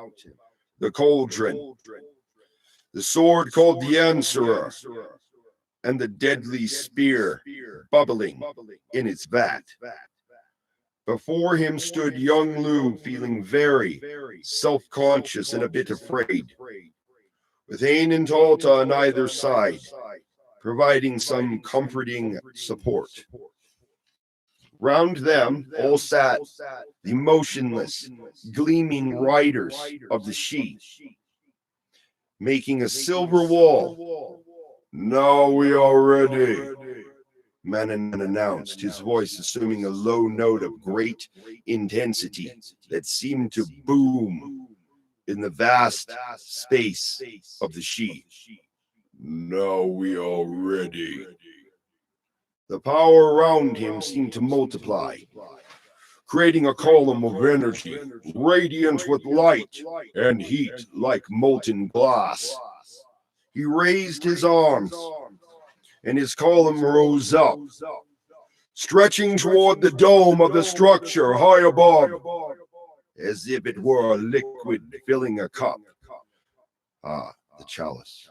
The cauldron, the sword called the Answerer, and the deadly spear bubbling in its vat. Before him stood young Lou, feeling very self-conscious and a bit afraid, with Ain and Talta on either side, providing some comforting support. Round them all sat the motionless, gleaming riders of the Sidhe, making a silver wall. "Now we are ready," Manannan announced, his voice assuming a low note of great intensity that seemed to boom in the vast space of the Sidhe. "Now we are ready." The power around him seemed to multiply, creating a column of energy, radiant with light and heat like molten glass. He raised his arms, and his column rose up, stretching toward the dome of the structure high above, as if it were a liquid filling a cup. The chalice.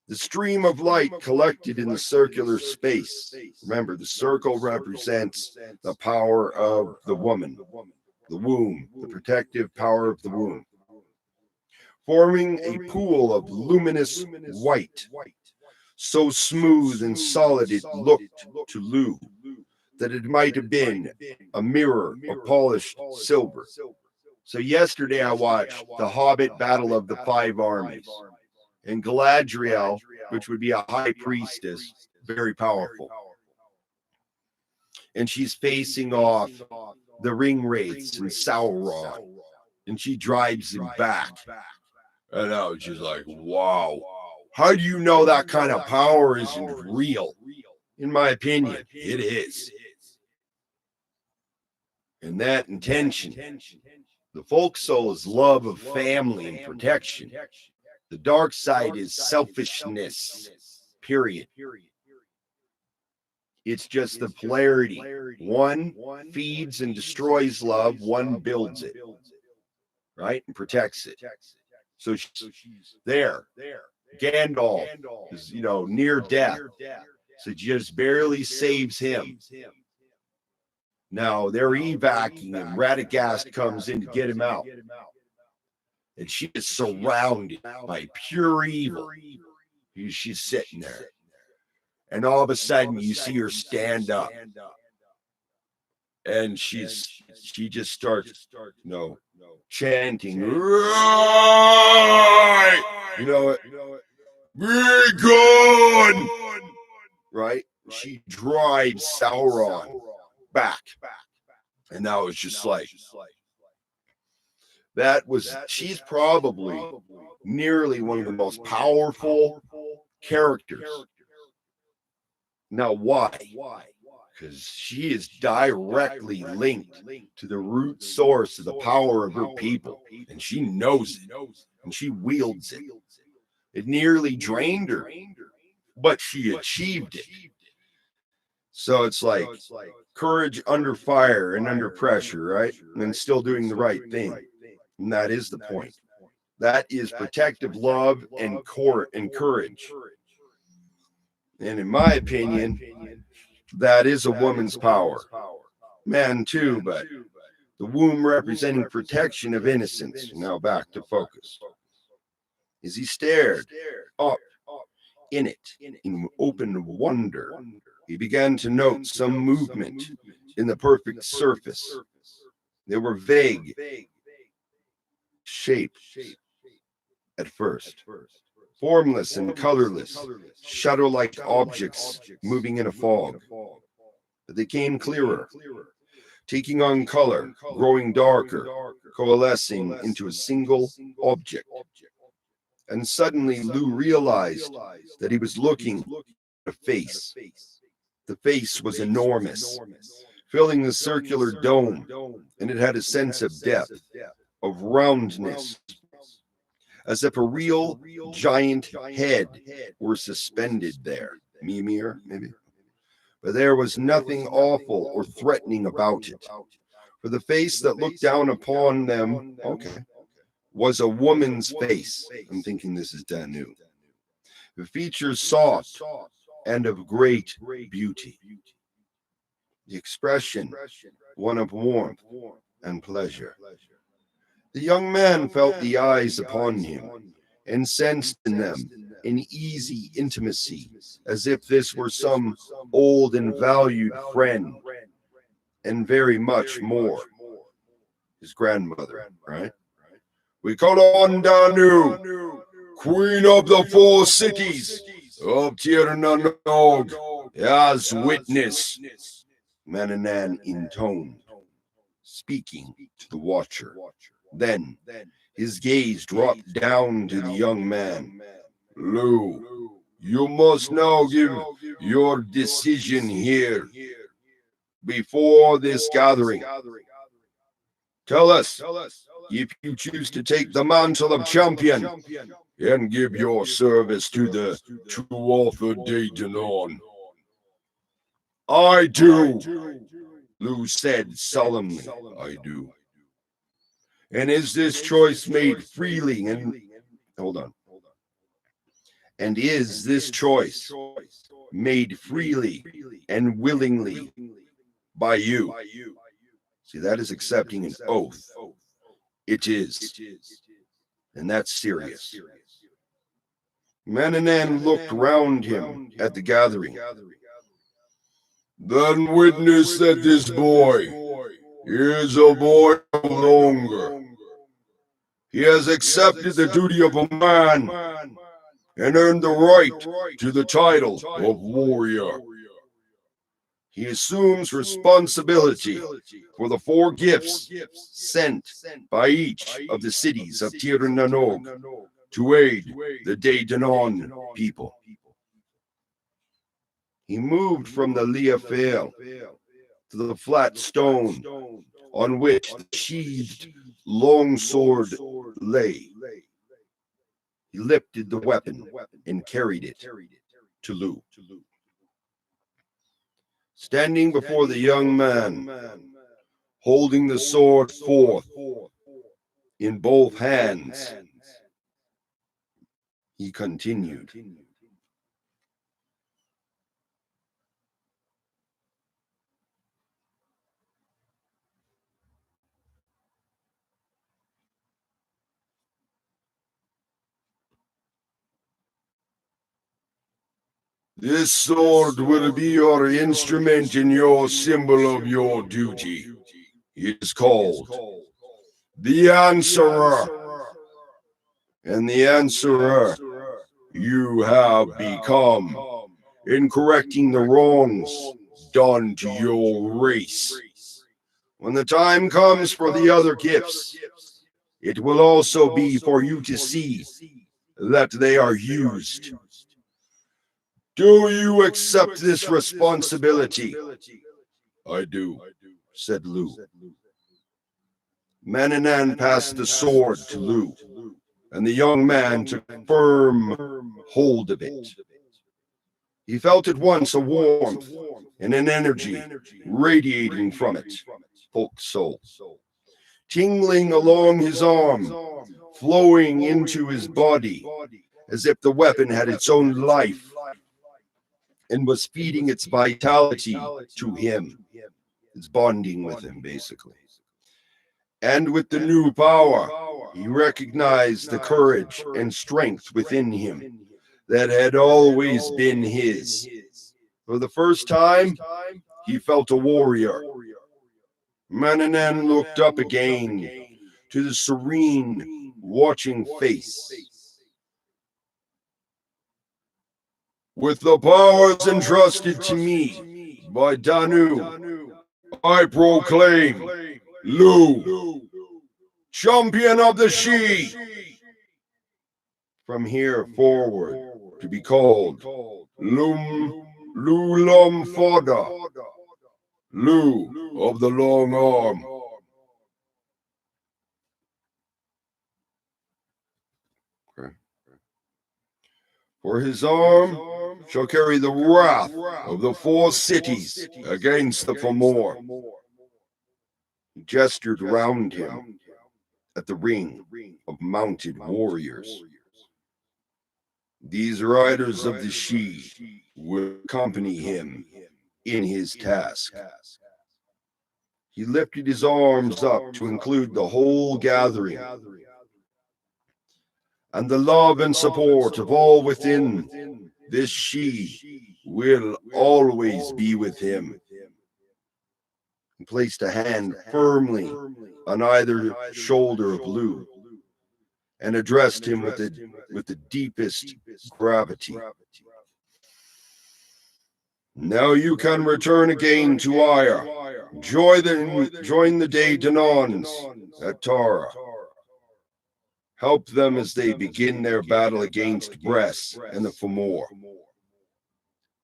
The stream of light collected in the circular space. Remember, the circle represents the power of the woman, the womb, the protective power of the womb, forming a pool of luminous white, so smooth and solid it looked to Lou that it might have been a mirror of polished silver. So yesterday I watched The Hobbit Battle of the Five Armies, and Galadriel, which would be a high priestess, very powerful. And she's facing off the ring wraiths and Sauron, and she drives him back. And I was just like, wow, how do you know that kind of power isn't real? In my opinion, it is. And that intention, the folk soul is love of family and protection. The dark side is selfishness, period. It's just the polarity. One feeds and destroys love, one builds it, right? And protects it. So she's there. Gandalf is, near death. So just barely saves him. Now they're evacuating and Radagast comes in to get him out. And she is surrounded by pure evil. She's sitting there. And all of a sudden you see her stand up. And she just starts, chanting, right, be gone, right? She drives Sauron back. And that was just like, she's probably nearly one of the most powerful characters. Now, why? Because she is directly linked to the root source of the power of her people, and she knows it, and she wields it. It nearly drained her, but she achieved it. So it's like courage under fire and under pressure, right? And still doing the right thing. And that is the point. That is protective love and courage. And in my opinion, that is a woman's power. Man too, but the womb representing protection of innocence. Now back to focus. As he stared up in it in open wonder, he began to note some movement in the perfect surface. They were vague shapes at first, formless and colorless, shadow-like objects moving in a fog. But they came clearer, taking on color, growing darker, coalescing into a single object. And suddenly Lou realized that he was looking at a face. The face was enormous, filling the circular dome, and it had a sense of depth, of roundness, as if a real giant head were suspended there. Mimir, maybe? But there was nothing awful or threatening about it. For the face that looked down upon them, was a woman's face. I'm thinking this is Danu. The features soft and of great beauty. The expression, one of warmth and pleasure. The young man felt the eyes upon him and sensed in them an easy intimacy, as if this were some old and valued friend, and very much more. His grandmother, right? We call on Danu, Queen of the Four Cities of Tirnanog, as witness, Manannan intoned, speaking to the watcher. Then his gaze dropped down to the young man. Lou, you must now give your decision here, before this gathering. Tell us if you choose to take the mantle of champion and give your service to the true author de Denon. I do, Lou said solemnly. I do. And is this choice made freely and And is this choice made freely and willingly by you? See, that is accepting an oath. It is. And that's serious. Manannan looked round him at the gathering. Then witness that this boy is a boy no longer. He has accepted the duty of a man and earned the right to the title of warrior. He assumes responsibility for the 4 gifts sent by each of the cities of Tirnanog to aid the de Denon people. He moved from the Liafel to the flat stone on which the sheathed longsword lay. He lifted the weapon and carried it to Lou. Standing before the young man, holding the sword forth in both hands, he continued. This sword will be your instrument and your symbol of your duty. It is called the Answerer. And the Answerer you have become in correcting the wrongs done to your race. When the time comes for the other gifts, it will also be for you to see that they are used. Do you accept this responsibility? I do, said Lou. Manannan passed the sword to Lou, and the young man took firm hold of it. He felt at once a warmth and an energy radiating from it, Folk's soul. tingling along his arm, flowing into his body, as if the weapon had its own life and was feeding its vitality to him. It's bonding with him, basically. And with the new power, he recognized the courage and strength within him that had always been his. For the first time, he felt a warrior. Manannan looked up again to the serene, watching face. With the powers entrusted to me by Danu, I proclaim Lu, champion of the Sidhe, from here forward to be called Lulum Foda, Lu of the long arm. Okay. For his arm shall carry the wrath of the 4 cities against the Fomor. He gestured around him at the ring of mounted warriors. These riders of the Sidhe will accompany him in his task. He lifted his arms up to include the whole gathering, and the love and support of all within this Sidhe will always be with him. He placed a hand firmly on either shoulder of Lu and addressed him with the deepest gravity. Now you can return again to Aya. Join the Danons at Tara. Help them as they begin their battle against Bress and the Fomor.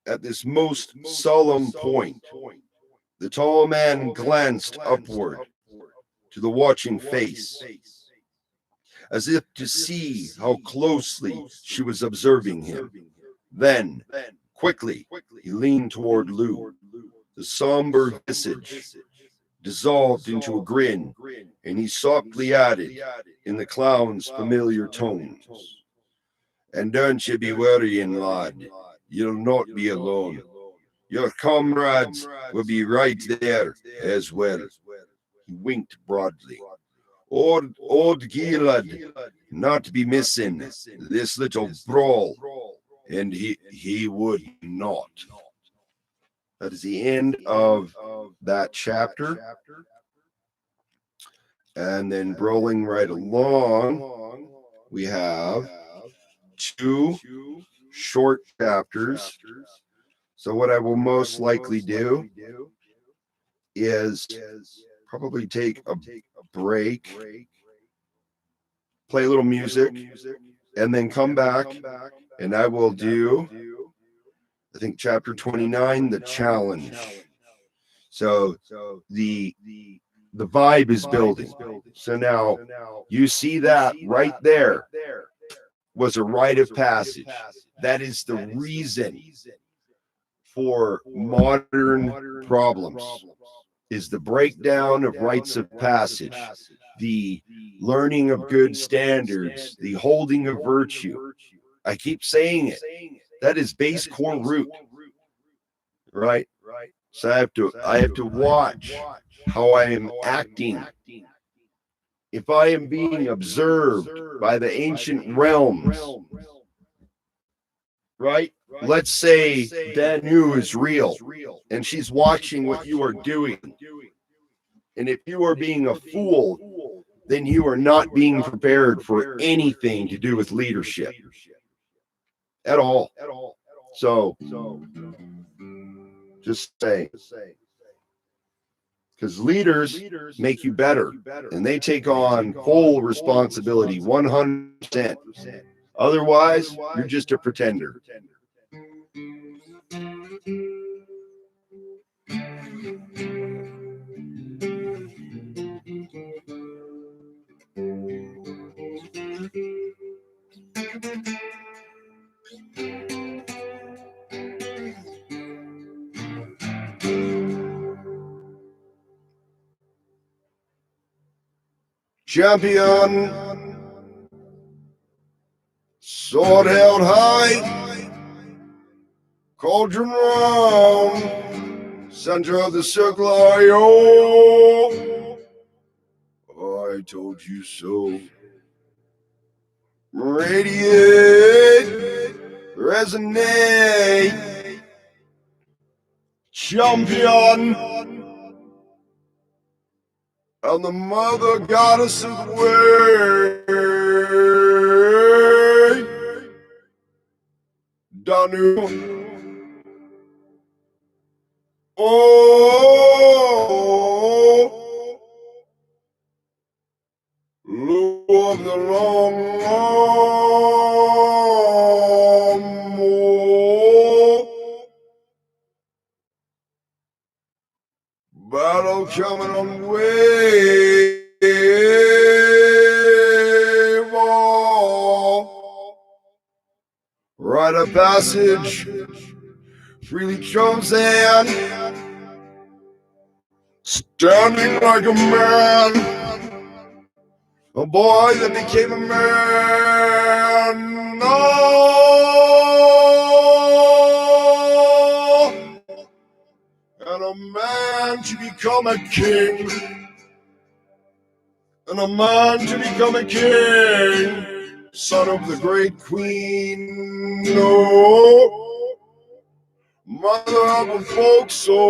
At this most solemn point, the tall man glanced upward to the watching face, as if to see how closely she was observing him. Then, quickly, he leaned toward Lu. The somber visage dissolved into a grin, and he softly added, in the clown's familiar tones, "And don't you be worrying, lad. You'll not be alone. Your comrades will be right there as well." He winked broadly. Old Gilad, not to be missing this little brawl. And he would not. That is the end of that chapter. And then rolling right along, we have 2 short chapters. So what I will most likely do is probably take a break, play a little music, and then come back, and I will do, I think, chapter 29, the challenge. So the vibe is building. So now you see that right there was a rite of passage. That is the reason for modern problems, is the breakdown of rites of passage, the learning of good standards, the holding of virtue. I keep saying it. That is base core root, right? So I have to watch how I am acting. If I am being observed by the ancient realms, right? Let's say Danu is real and she's watching what you are doing. And if you are being a fool, then you are not being prepared for anything to do with leadership at all. So just say, because leaders make you better and they take on full responsibility 100%. Otherwise, you're just a pretender. champion, sword held high, cauldron round, center of the circle are you. I told you so. Radiate, resonate, champion, and the mother goddess of the way, Danu. Oh, Lord of the long arm, oh, battle coming on the way, oh, rite of passage, freely chosen, standing like a man, a boy that became a man. Oh, and a man to become a king, and a man to become a king, son of the great queen. No, mother of a folk soul,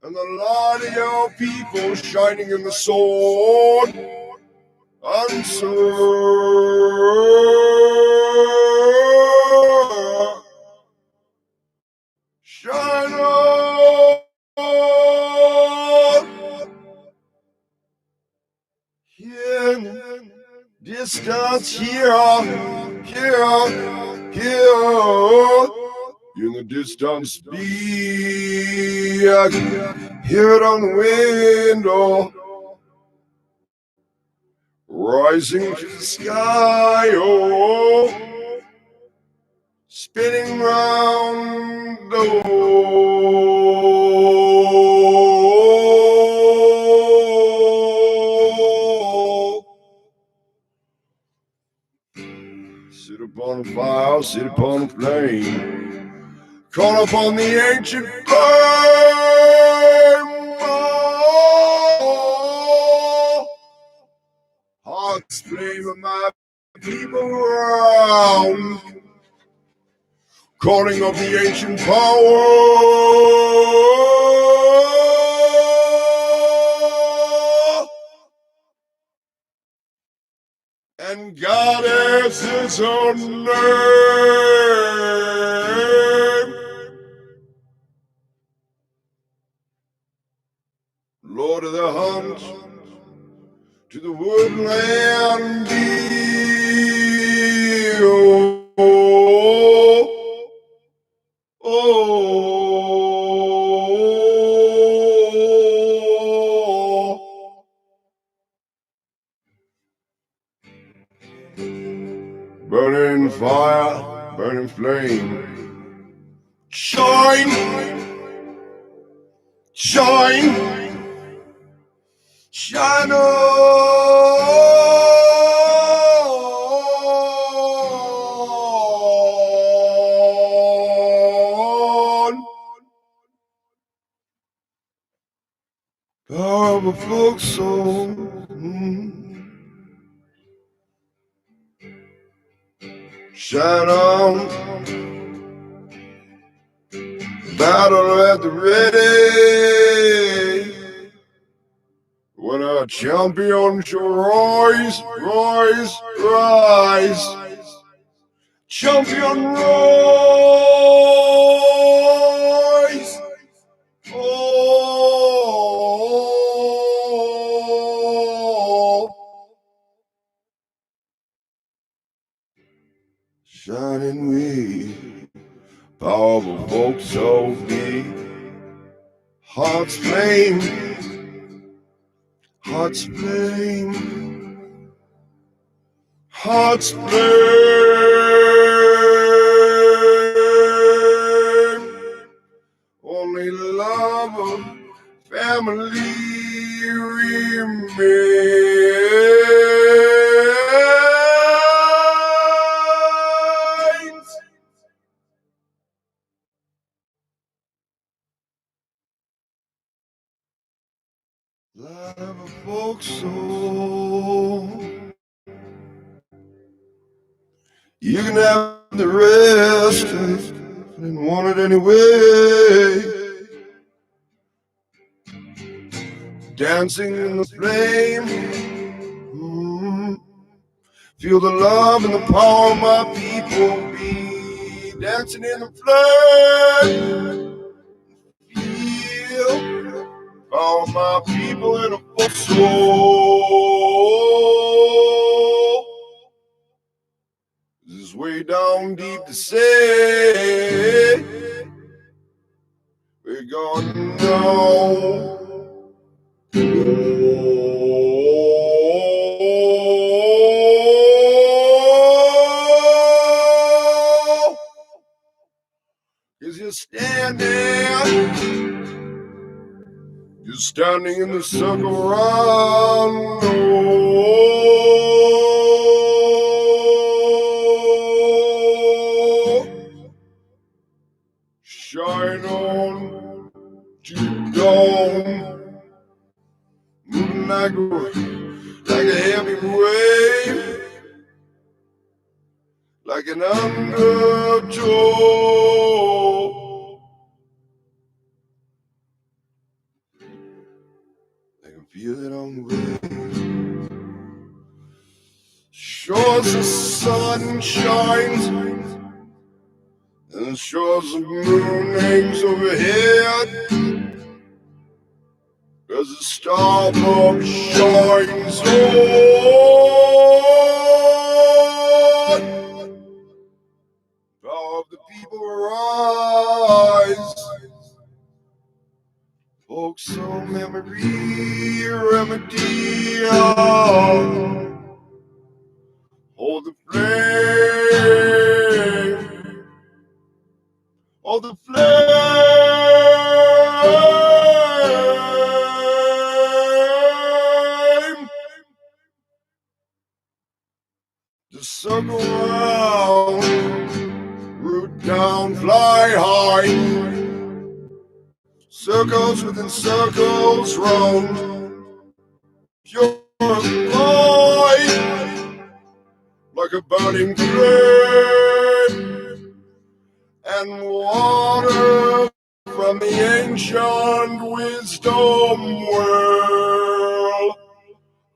and the light of your people shining in the sword. Answer, shine on, here in the distance, here, in the distance, be I can hear it on the window, rising to the sky, oh, spinning round, oh, sit upon a fire, sit upon a flame, call upon the ancient flame, oh, heart's flame of my people round, calling of the ancient power, and goddess is her name. Lord of the hunt, to the woodland deal. Oh, burning fire, burning flame, shine, shine, shine on. Power of a folk song. Shine on. Battle at the ready. When our champion shall rise, rise, rise. Champion rise. Oh, shining we, powerful folks so be. Heart's flame, heart's flame, heart's flame. Only love family remains. Life of a folk soul. You can have the rest, I didn't want it anyway. Dancing in the flame, feel the love and the power of my people be. Dancing in the flame, feel all my people in a full soul. This is way down deep to say we're gonna know. Cause you're standing in the circle round. Shine on, deep down, moving like a heavy wave, like an undertow. I can feel it on the way. Sure as the sun shines, and sure as the moon hangs overhead, as the star bulb shines on, power of the people rise. Folk soul memory remedy, hold the flame, hold the flame. Just circle round, root down, fly high. Circles within circles round. Pure light, like a burning flame, and water from the ancient wisdom well,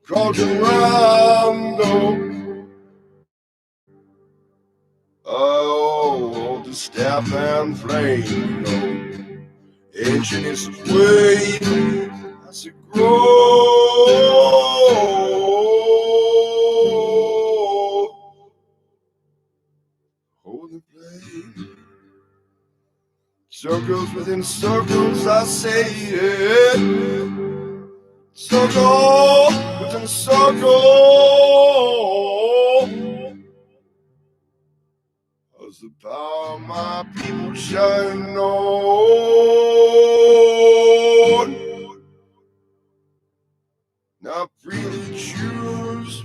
crouching round. Oh, the staff and flame, ancient is its way as it grows. Hold the flame. Circles within circles, I say it. Circle within circle. As the power of my people shine on. Now freely choose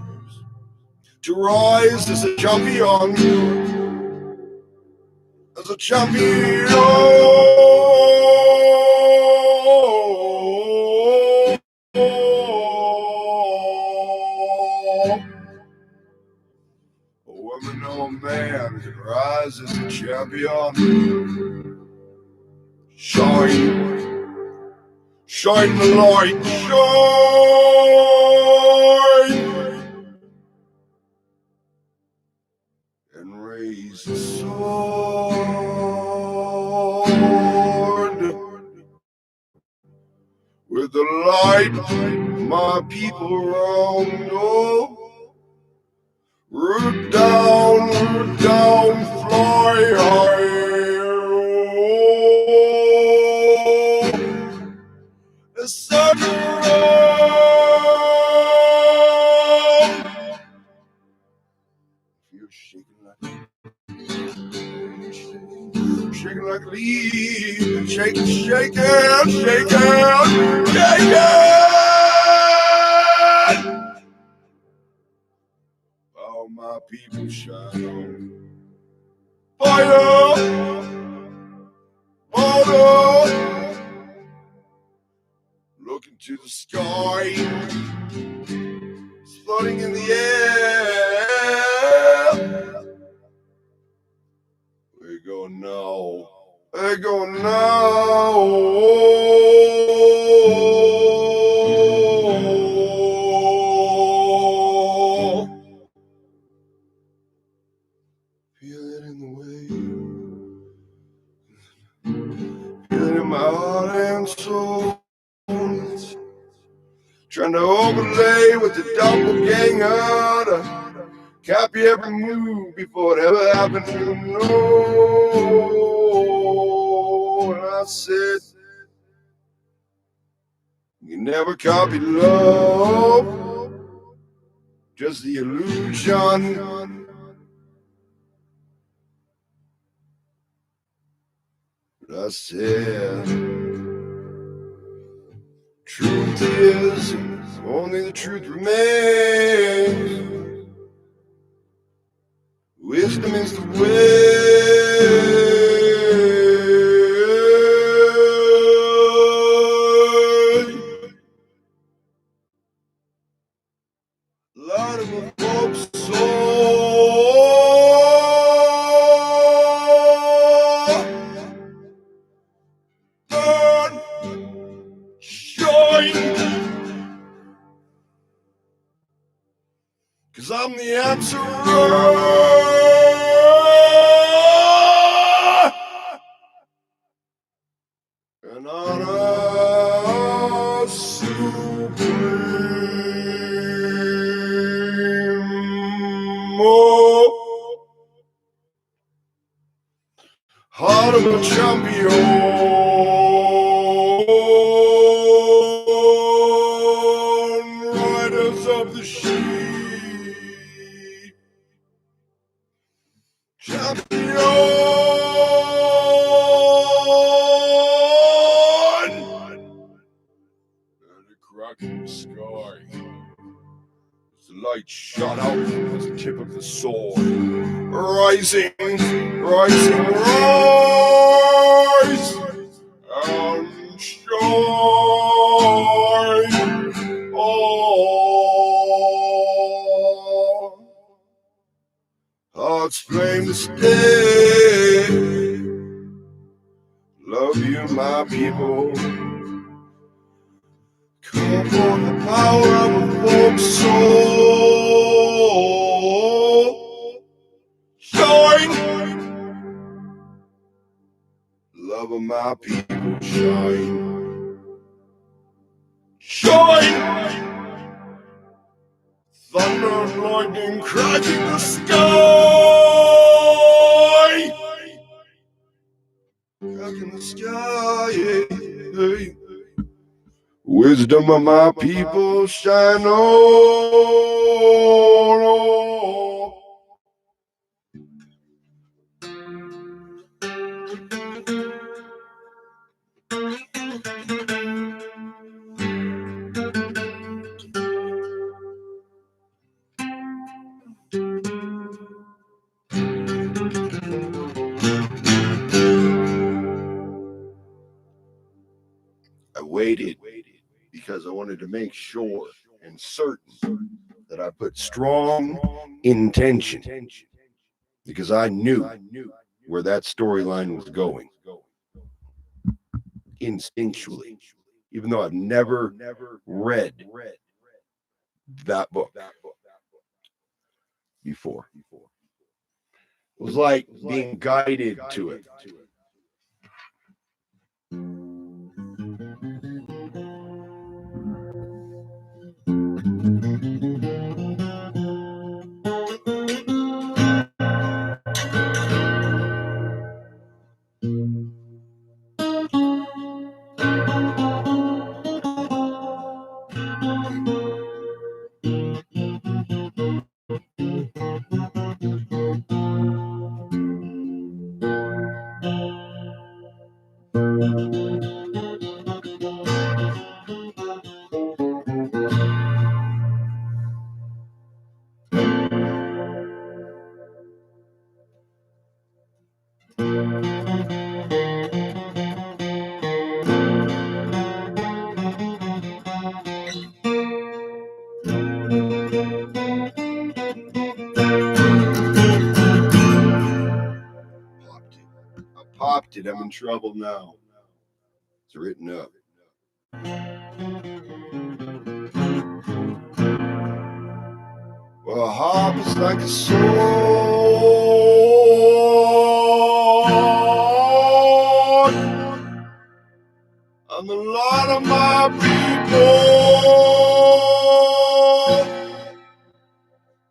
to rise as a champion. As a champion. Woman or man can rise as a champion. Shine, shine the light, shine, and raise the sword with the light, my people round. Oh, root down, fly high. Oh, the sun around. You're shaking like a leaf. Shake it, shake it, shake it, shake it. All my people shine on. Fire, water, look into the sky. It's floating in the air. We're going now. We're going now. Feel it in the way. Feel it in my heart and soul. Trying to overlay with the doppelganger to copy every move before it ever happened to know. And I said, you never copy love, just the illusion. But I said, truth is, only the truth remains. Wisdom is the way. Light of a folk soul. Burn, shine. 'Cause I'm the answer. And on a supreme heart of a champion, riders of the sheep, champion. In the sky, as the light shot out from the tip of the sword, rising, rising, rise, and shine. Oh, heart's flame to stay. Love you, my people. Come on, the power of a folk soul. Shine. Love of my people, shine. Shine. Thunder and lightning cracking the sky. Cracking the sky, hey. Wisdom of my people shine on. I waited because I wanted to make sure and certain that I put strong intention, because I knew where that storyline was going instinctually, even though I've never read that book before. It was like being guided to it. Popped it. I'm in trouble now. It's written up. Well, a harp is like a sword, and the lot of my people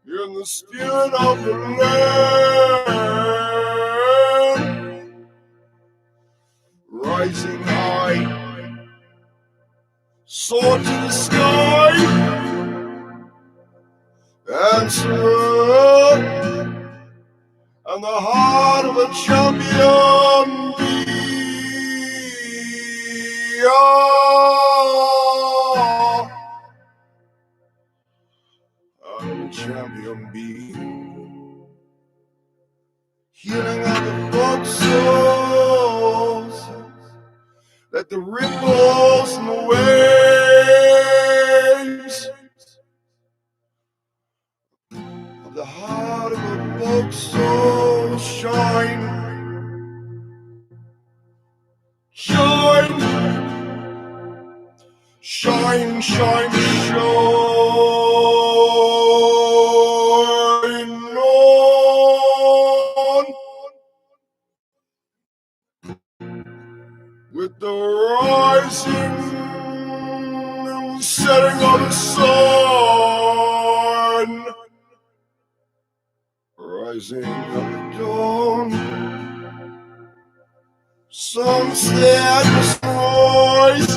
in the spirit of the land, rising high, soar to the sky, answer, and the heart of a champion be. Champion be healing of the folk souls, let the ripples and the waves of the heart of a folk soul shine, shine, shine, shine, shine. With the rising and setting of the sun, rising of the dawn, sunset destroys,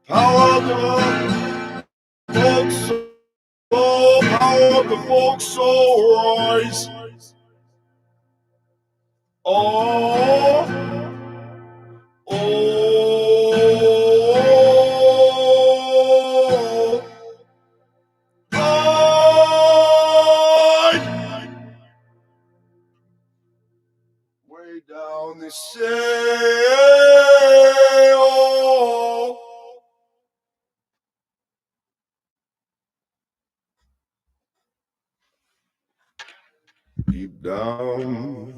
power of the folk soul, power of the folk soul rise. Oh, way down the sail, deep down.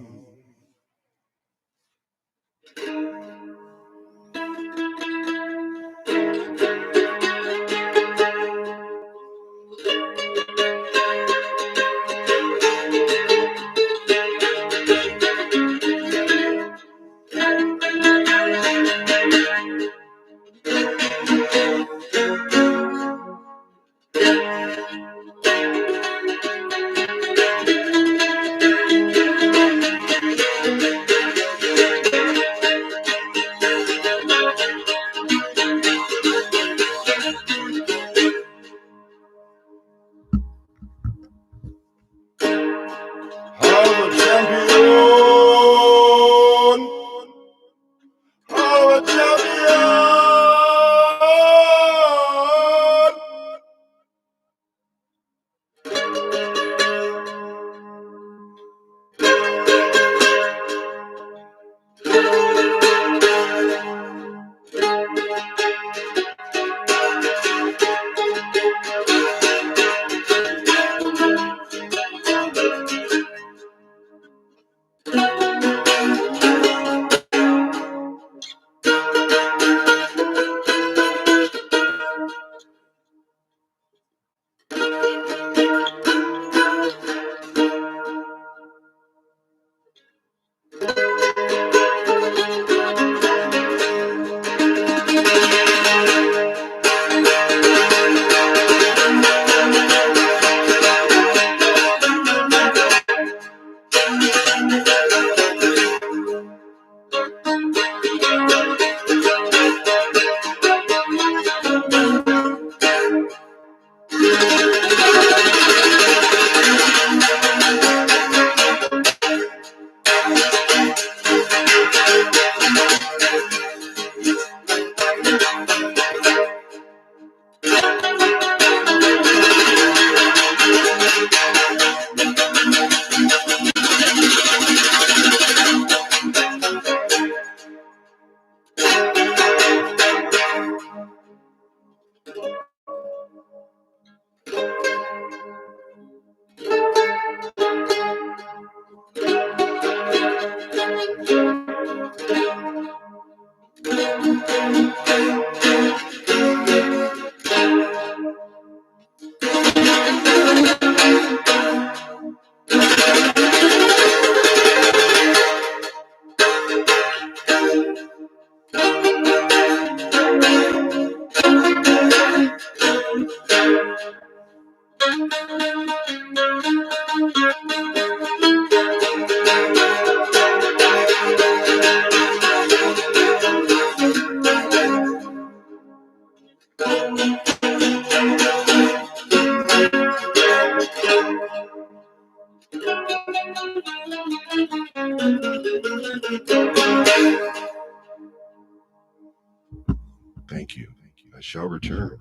Thank you. I shall return.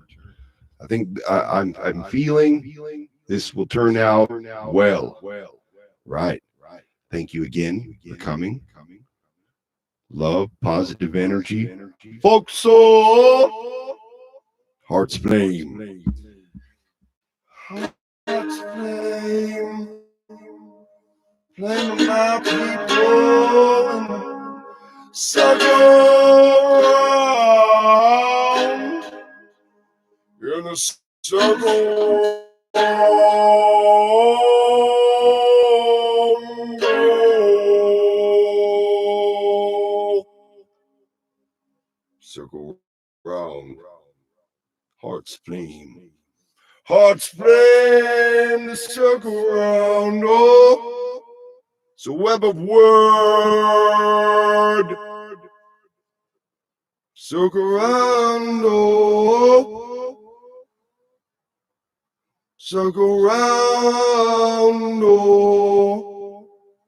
I think I'm feeling this will turn out well. Right. Thank you again for coming. Love, positive energy. Folks, so heart's flame. Heart's flame. Flame of my people. Circle around in a circle. Circle round, heart's flame. Heart's flame, the circle round, oh, it's a web of word. Circle round, oh, circle round, oh.